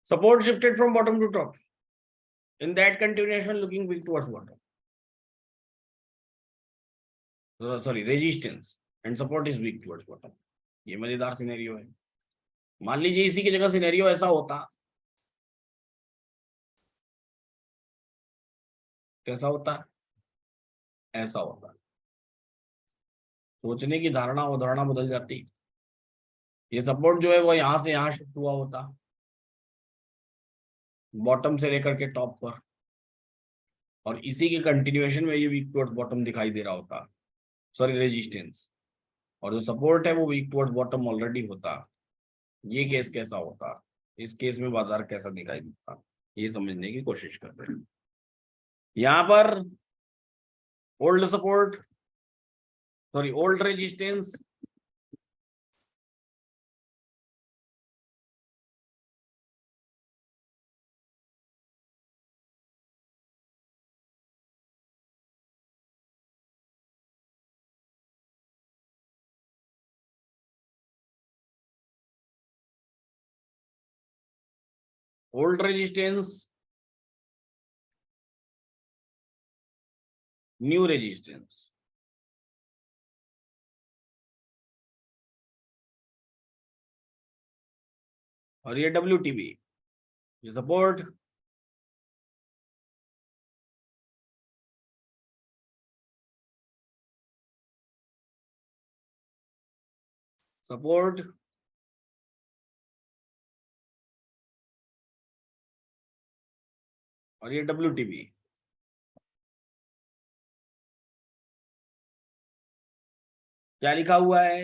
Support shifted from bottom to top. In that continuation, looking weak towards bottom. Sorry, resistance and support is weak towards bottom. ये मजेदार सिनेरियो है। मान लीजिए इसी की जगह सिनेरियो ऐसा होता, कैसा होता, ऐसा होता। सोचने की धारणा अवधारणा बदल जाती। ये सपोर्ट जो है वो यहां से यहां शिफ्ट हुआ होता, बॉटम से लेकर के टॉप पर, और इसी के कंटिन्यूएशन में ये वीक टुवर्ड्स बॉटम दिखाई दे रहा होता, सॉरी रेजिस्टेंस, और जो सपोर्ट है वो वीक टुवर्ड्स बॉटम ऑलरेडी होता। ये केस कैसा होता, इस केस में बाजार कैसा दिखाई देता, ये समझने की कोशिश कर रहे हैं। यहां पर old support, sorry old resistance, old resistance, new resistance, और ये WTB, ये सपोर्ट, सपोर्ट, और ये WTB। क्या लिखा हुआ है,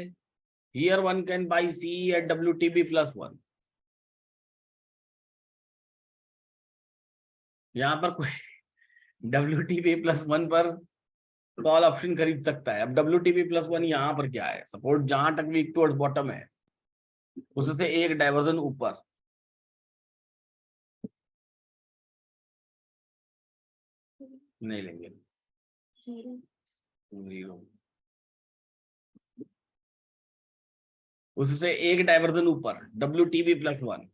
here one can buy C at WTB +1। यहां पर कोई WTB +1 पर कॉल ऑप्शन खरीद सकता है। अब WTB +1 यहां पर क्या है, सपोर्ट जहां तक वीक टुवर्ड्स बॉटम है उससे एक डाइवर्जन ऊपर, नहीं लेंगे, जीरो, उससे एक डाइवर्जन ऊपर WTB +1,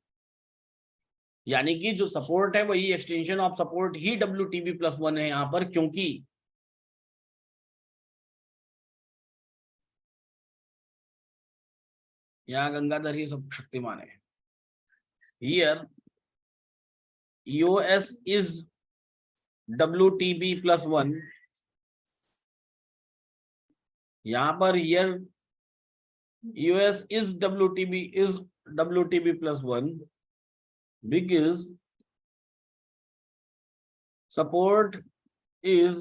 यानी कि जो सपोर्ट है वही extension of support he WTB +1 है यहां पर, क्योंकि यहाँ गंगाधर ही सब शक्तिमान है। हियर EOS इज WTB +1, यहां पर here EOS is WTB +1 because support is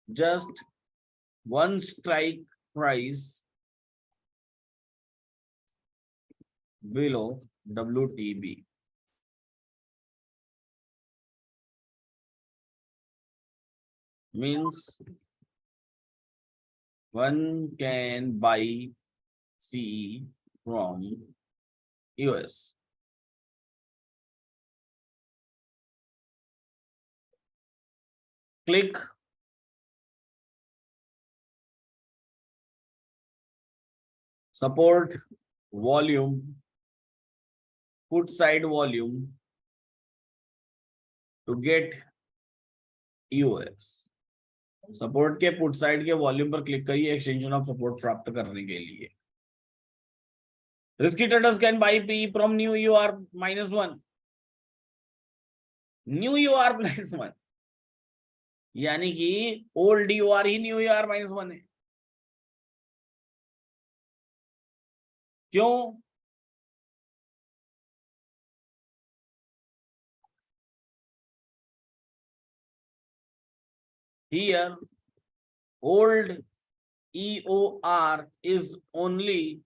just one strike price below WTB. Means one can buy C from US. Click support volume, put side volume to get EOS. Support के पुट साइड के वॉल्यूम पर क्लिक करिए एक्सटेंशन ऑफ सपोर्ट प्राप्त करने के लिए। Risky traders can buy P from new EOR -1, new EOR -1, यानी कि ओल्ड EOR ही न्यू EOR -1 है। क्यों? Here old EOR is only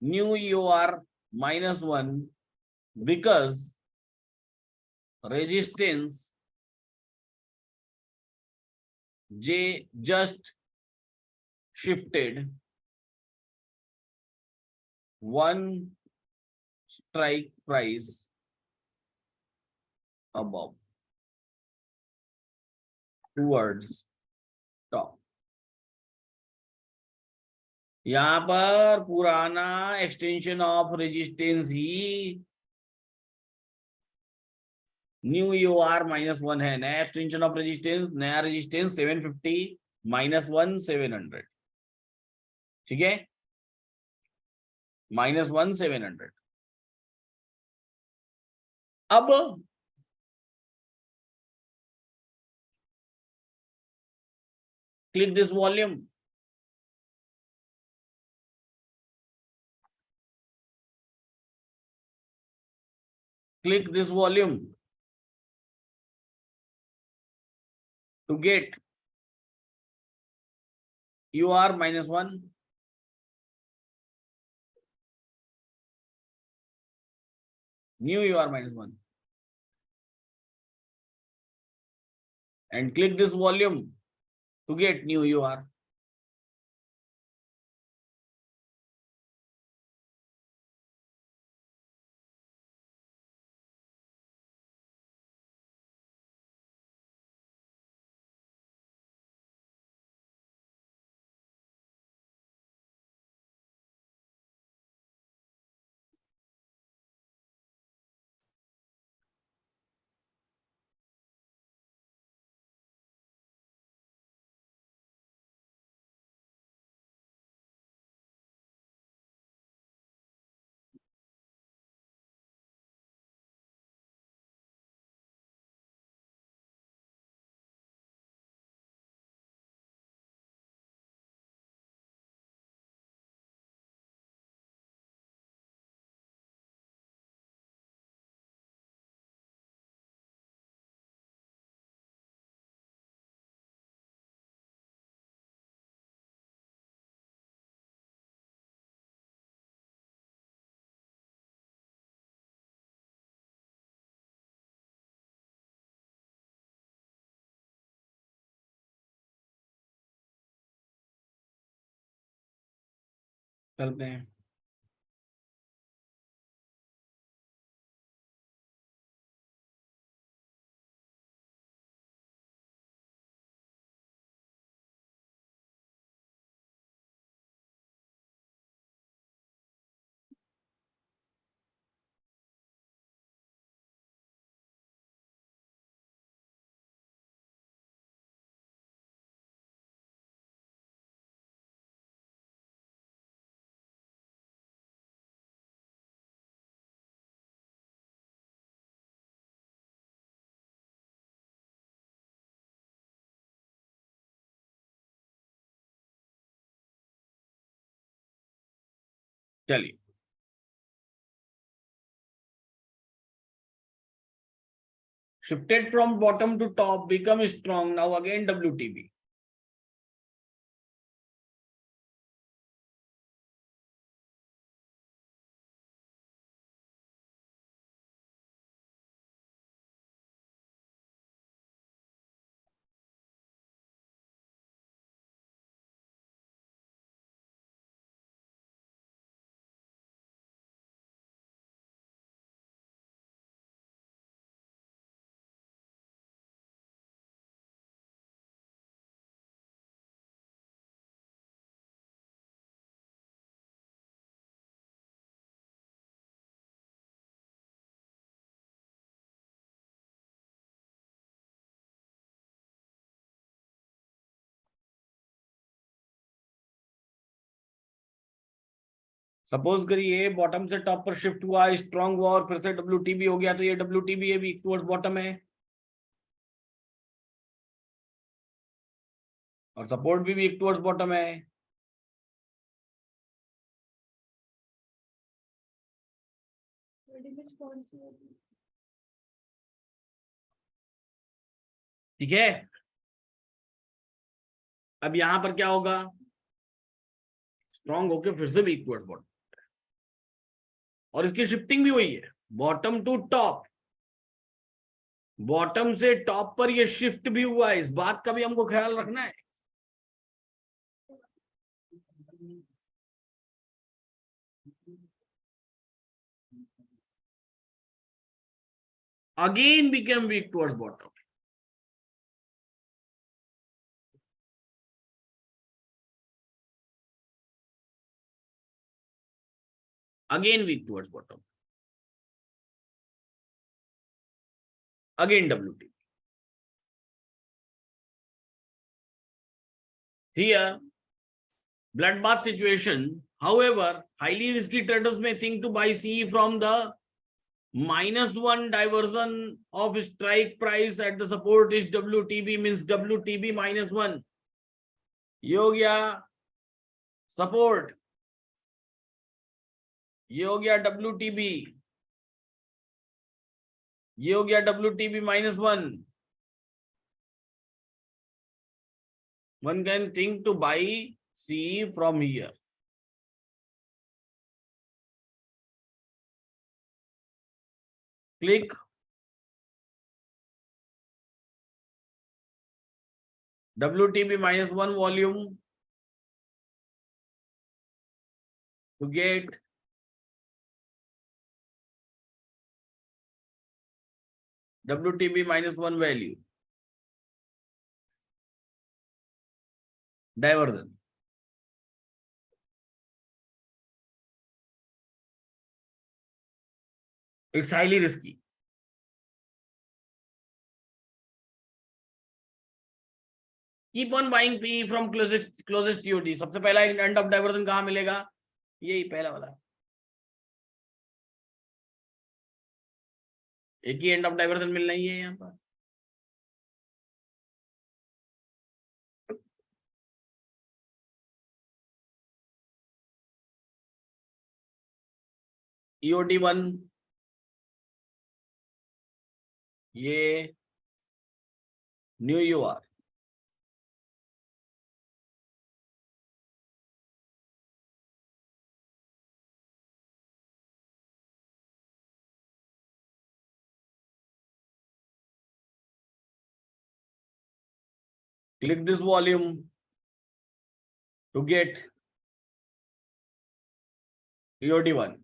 new EOR -1 because resistance J just shifted one strike price above towards top. यहां पर पुराना extension of resistance he new UR -1 है, नया एक्सटेंशन ऑफ रेजिस्टेंस, नया रेजिस्टेंस 750 -1 700, ठीक है, -1 700। अब click this volume, click this volume to get UR -1, new UR -1, and click this volume to get new UR. चलते हैं। चलिए, shifted from bottom to top, become strong. Now again WTB. Suppose करिए बॉटम से टॉप पर शिफ्ट हुआ, स्ट्रॉन्ग हुआ और फिर से WTB हो गया, तो ये WTB है भी टुवर्ड्स बॉटम है और सपोर्ट भी एक टुवर्ड्स बॉटम है। ठीक है, अब यहां पर क्या होगा, स्ट्रॉन्ग होके फिर से भी टुवर्ड्स बॉटम और इसकी शिफ्टिंग भी हुई है बॉटम टू टॉप, बॉटम से टॉप पर ये शिफ्ट भी हुआ है, इस बात का भी हमको ख्याल रखना है। Again became weak towards bottom. Again weak towards bottom. Again WT. Here, bloodbath situation. However, highly risky traders may think to buy CE from the -1 diversion of strike price at the support is WTB, means WTB -1. ये हो गया support. ये हो गया WTB. ये हो गया WTB -1. One can think to buy CE from here. Click. WTB -1 volume to get WTB -1 value. Diversion. It's highly risky. Keep on buying PE from closest TOD. सबसे पहला एंड ऑफ डाइवर्जन कहाँ मिलेगा? यही पहला वाला. एक ही एंड ऑफ डाइवर्जन मिलना ही है यहाँ पर. EOD1 ये new UR. Click this volume to get EOD1.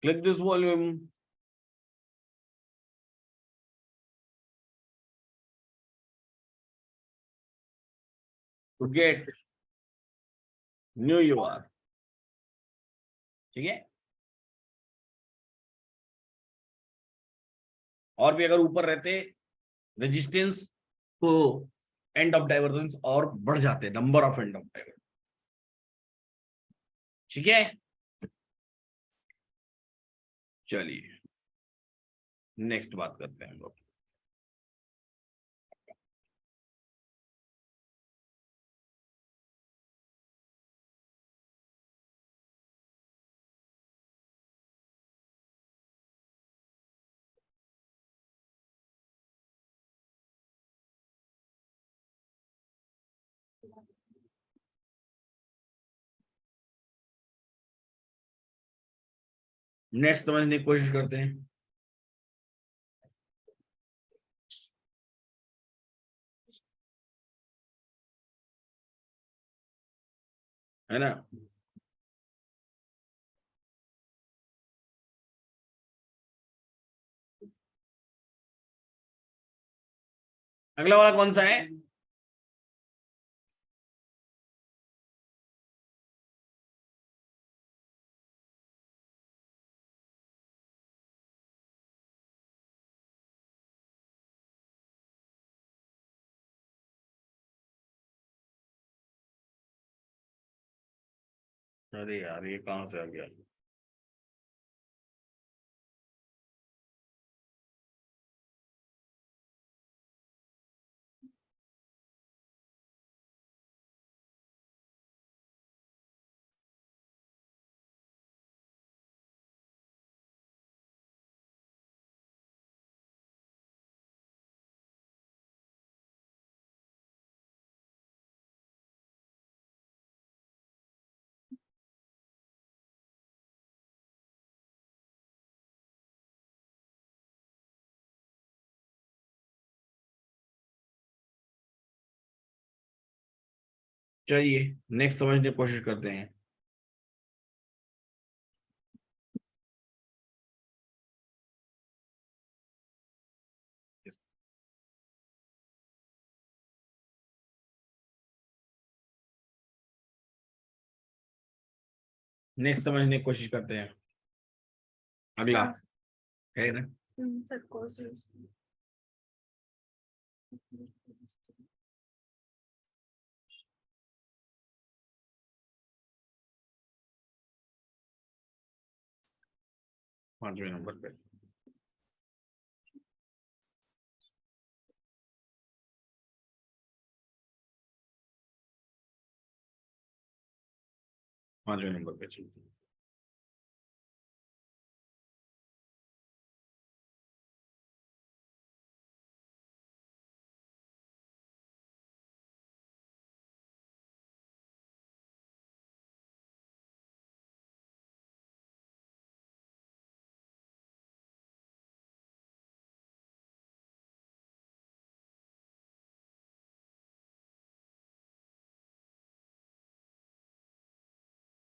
Click this volume to get new UR. ठीक है. और भी अगर ऊपर रहते रेजिस्टेंस तो एंड ऑफ डाइवर्जेंस और बढ़ जाते, number of end of divergence. ठीक है. चलिए नेक्स्ट बात करते हैं हम लोग. नेक्स्ट समझने की कोशिश करते हैं. है ना. अगला वाला कौन सा है? अरे यार ये कहां से आ गया? चलिए नेक्स्ट समझने की कोशिश करते हैं। नेक्स्ट समझने की कोशिश करते हैं। अगला है ना, सर कोर्स 5वें नंबर पे। पांचवें नंबर पे चलते हैं।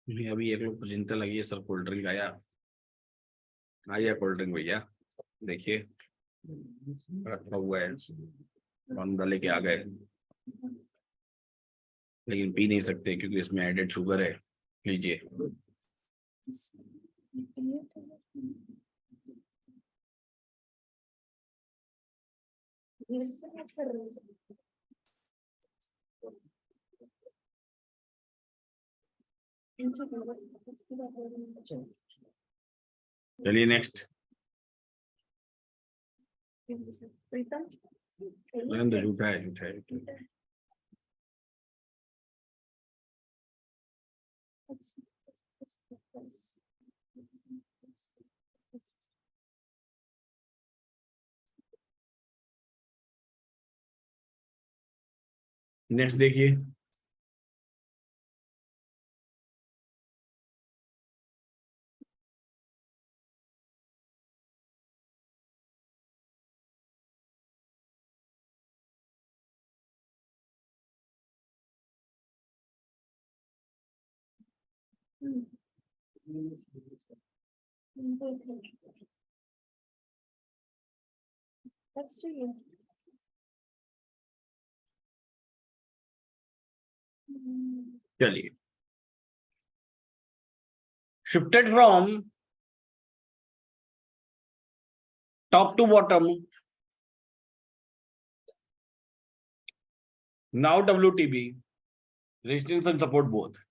मुझे अभी एक लोग को चिंता लगी है, सर कोल्ड ड्रिंक आया, आइए कोल्ड ड्रिंक भैया, देखिए रखा हुआ है, बंदा लेके आ गए, लेकिन पी नहीं सकते क्योंकि इसमें एडेड शुगर है। लीजिए। चलिए नेक्स्ट। प्रीतम तो झूठा है, झूठा है, झूठा है। नेक्स्ट देखिए। That's true. चलिए, shifted from top to bottom, now WTB, resistance and support both.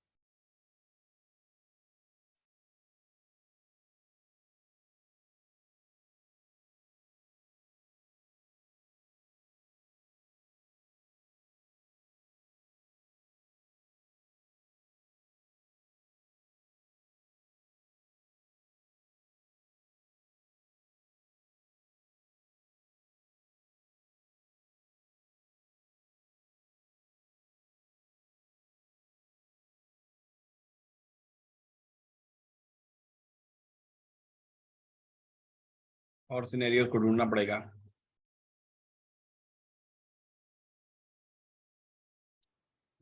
और सिनेरियोस को ढूंढना पड़ेगा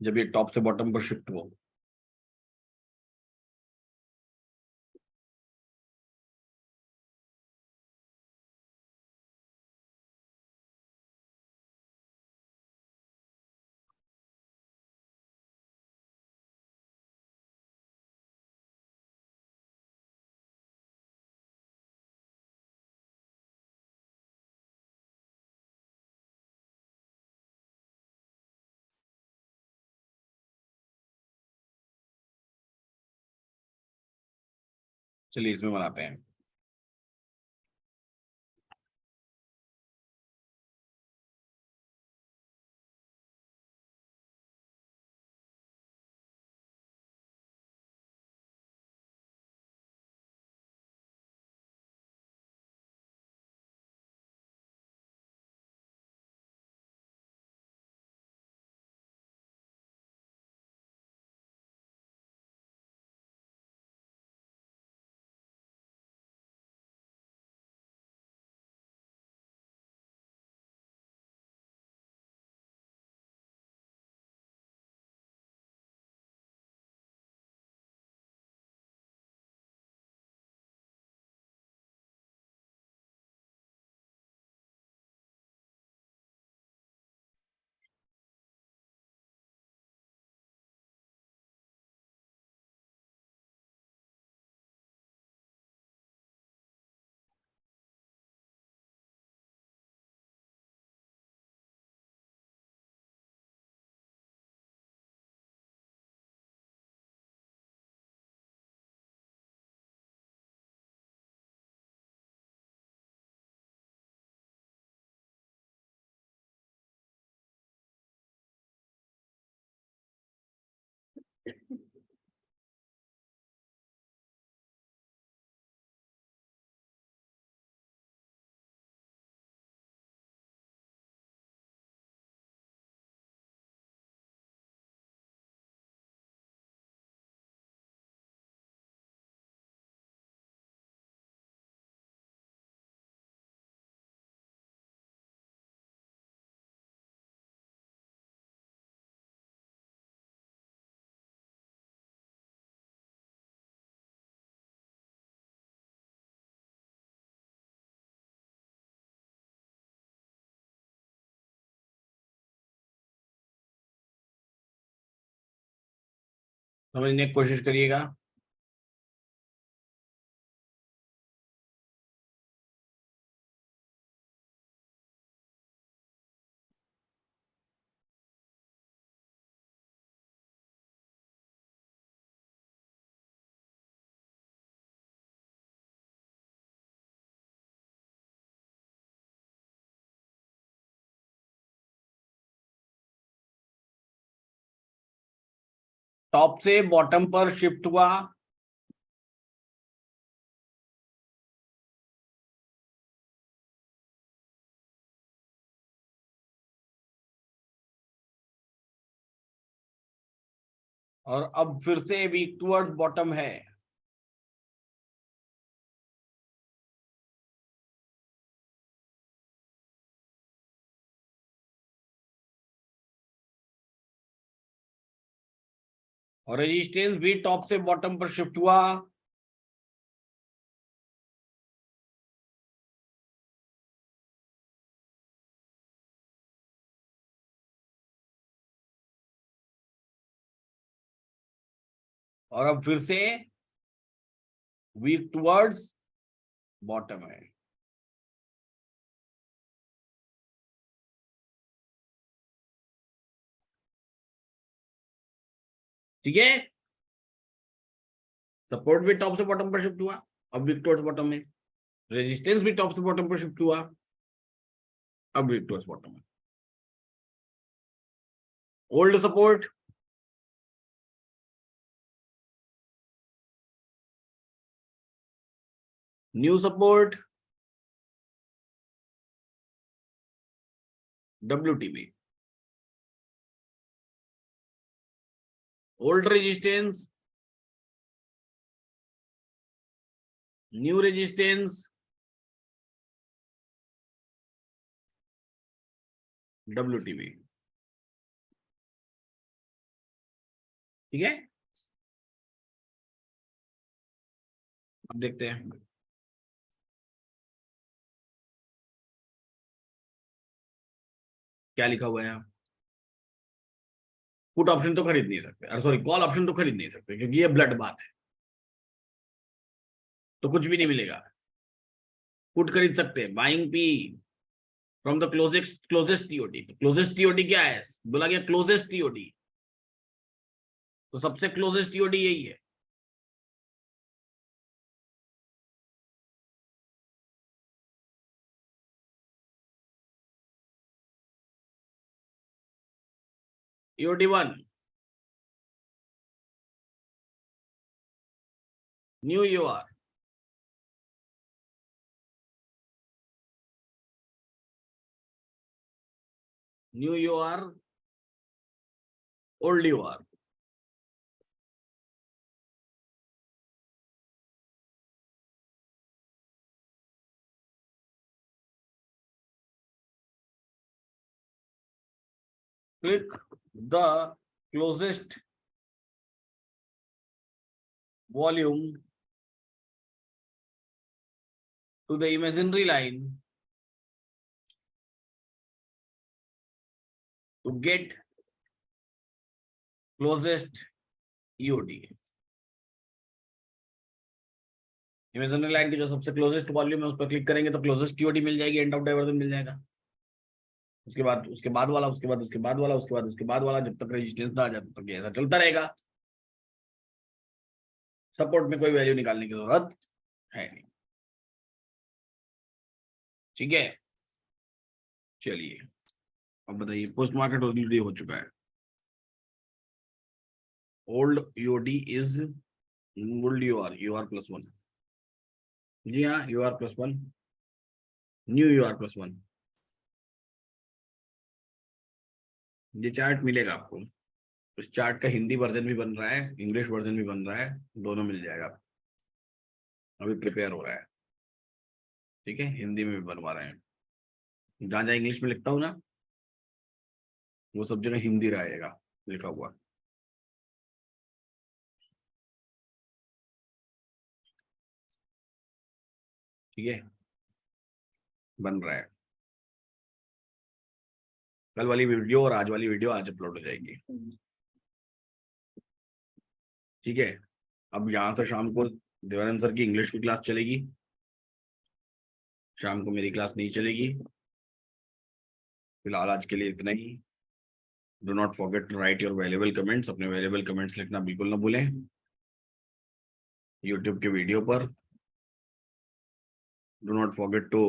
जब ये टॉप से बॉटम पर शिफ्ट हो। चलिए इसमें बनाते हैं। समझने की कोशिश करिएगा। टॉप से बॉटम पर शिफ्ट हुआ, और अब फिर से वीक टुवर्ड्स बॉटम है। और रेजिस्टेंस भी टॉप से बॉटम पर शिफ्ट हुआ, और अब फिर से वीक टुवर्ड्स बॉटम है। ठीक है, सपोर्ट भी टॉप से बॉटम पर शिफ्ट हुआ, अब वीक टुवर्ड्स बॉटम है। रेजिस्टेंस भी टॉप से बॉटम पर शिफ्ट हुआ, अब वीक टुवर्ड्स बॉटम है। Old support, new support, WTB, old resistance, new resistance, WTB। ठीक है, अब देखते हैं क्या लिखा हुआ है यहाँ। पुट ऑप्शन तो खरीद नहीं सकते, अरे सॉरी, कॉल ऑप्शन तो खरीद नहीं सकते, क्योंकि ये ब्लड बात है, तो कुछ भी नहीं मिलेगा। पुट खरीद सकते हैं, buying P from the closest TOD. Closest TOD क्या है, बोला गया क्लोजेस्ट टीओडी, तो सबसे क्लोजेस्ट टीओडी यही है। EOD 1, new UR, new UR, old UR. Click the closest volume to the imaginary line to get closest EOD। Imaginary line की जो सबसे क्लोजेस्ट वॉल्यूम है उस पर क्लिक करेंगे तो क्लोजेस्ट टीओडी मिल जाएगी, एंड ऑफ डाइवर्जन मिल जाएगा। उसके बाद वाला, उसके बाद वाला, उसके बाद वाला, जब तक रेजिस्टेंस ना आ जाए तब तक ऐसा चलता रहेगा। सपोर्ट में कोई वैल्यू निकालने की जरूरत है नहीं। ठीक है, चलिए अब बताइए, पोस्ट मार्केट हो चुका है। Old UOD is old U R plus one. जी हाँ, U R plus one, new U R plus one. ये चार्ट मिलेगा आपको। उस चार्ट का हिंदी वर्जन भी बन रहा है, इंग्लिश वर्जन भी बन रहा है, दोनों मिल जाएगा। अभी प्रिपेयर हो रहा है, ठीक है, हिंदी में भी बनवा रहे हैं। जहाँ जहाँ इंग्लिश में लिखता हूँ ना, वो सब जगह हिंदी रहेगा लिखा हुआ। ठीक है, बन रहा है। कल वाली वीडियो और आज वाली वीडियो आज अपलोड हो जाएगी। ठीक है, अब यहाँ से शाम को देवानंद सर की इंग्लिश की क्लास चलेगी, शाम को मेरी क्लास नहीं चलेगी। फिलहाल आज के लिए इतना ही। Do not forget to write your valuable comments, अपने वैल्यूएबल कमेंट्स लिखना बिल्कुल ना भूलें यूट्यूब के वीडियो पर। Do not forget to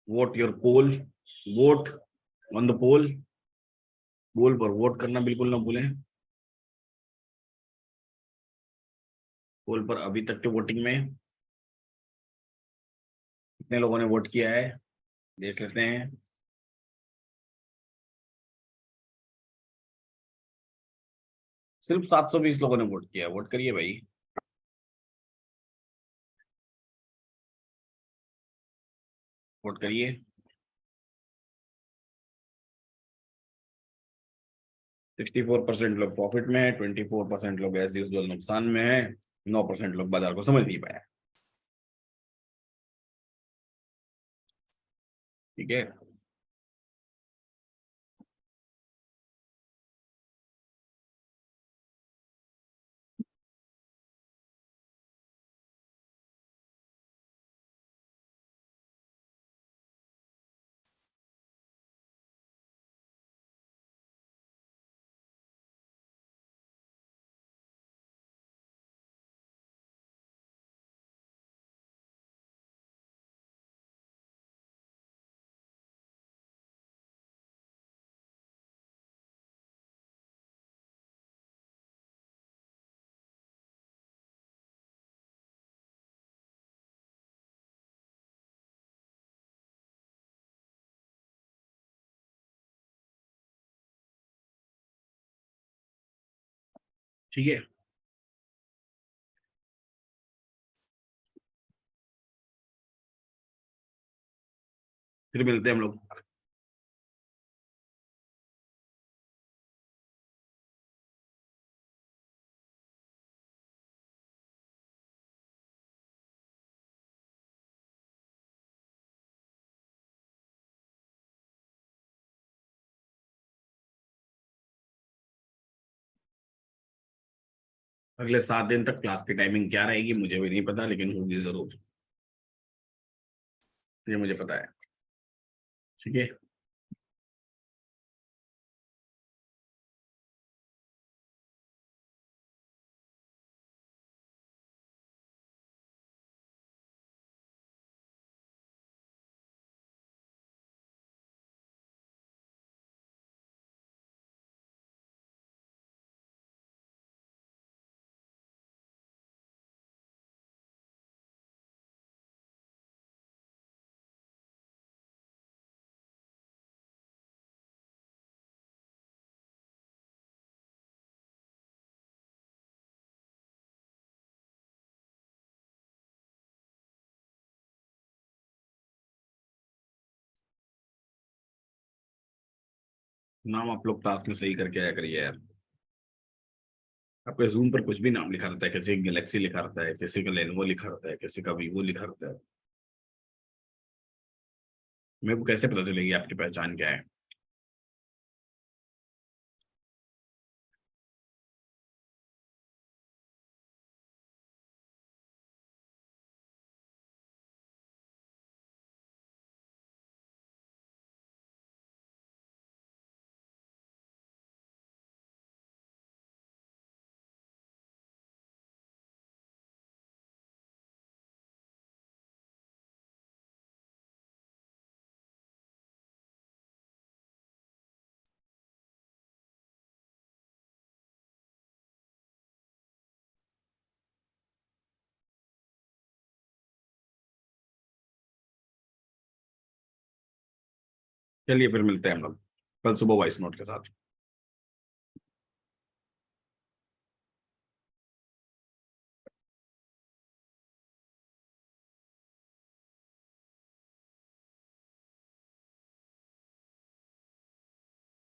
vote your poll, vote on the poll, poll पर वोट करना बिल्कुल ना भूलें। पोल पर अभी तक के वोटिंग में कितने लोगों ने वोट किया है देख लेते हैं। सिर्फ 720 लोगों ने वोट किया, वोट करिए भाई, वोट करिए। 64% लोग प्रॉफिट में है, 24% लोग एज यूजुअल नुकसान में है, 9% लोग बाजार को समझ नहीं पाए। ठीक है, ठीक है, फिर मिलते हैं हम लोग। अगले 7 दिन तक क्लास की टाइमिंग क्या रहेगी मुझे भी नहीं पता, लेकिन होगी जरूर, ये मुझे पता है। ठीक है। नाम आप लोग क्लास में सही करके आया करिए यार। आपके जूम पर कुछ भी नाम लिखा रहता है, किसी का गैलेक्सी लिखा रहता है, किसी का लेनोवो लिखा रहता है, किसी का वीवो लिखा रहता है। मेरे को कैसे पता चलेगी आपकी पहचान क्या है? चलिए फिर मिलते हैं हम लोग कल सुबह वॉइस नोट के साथ।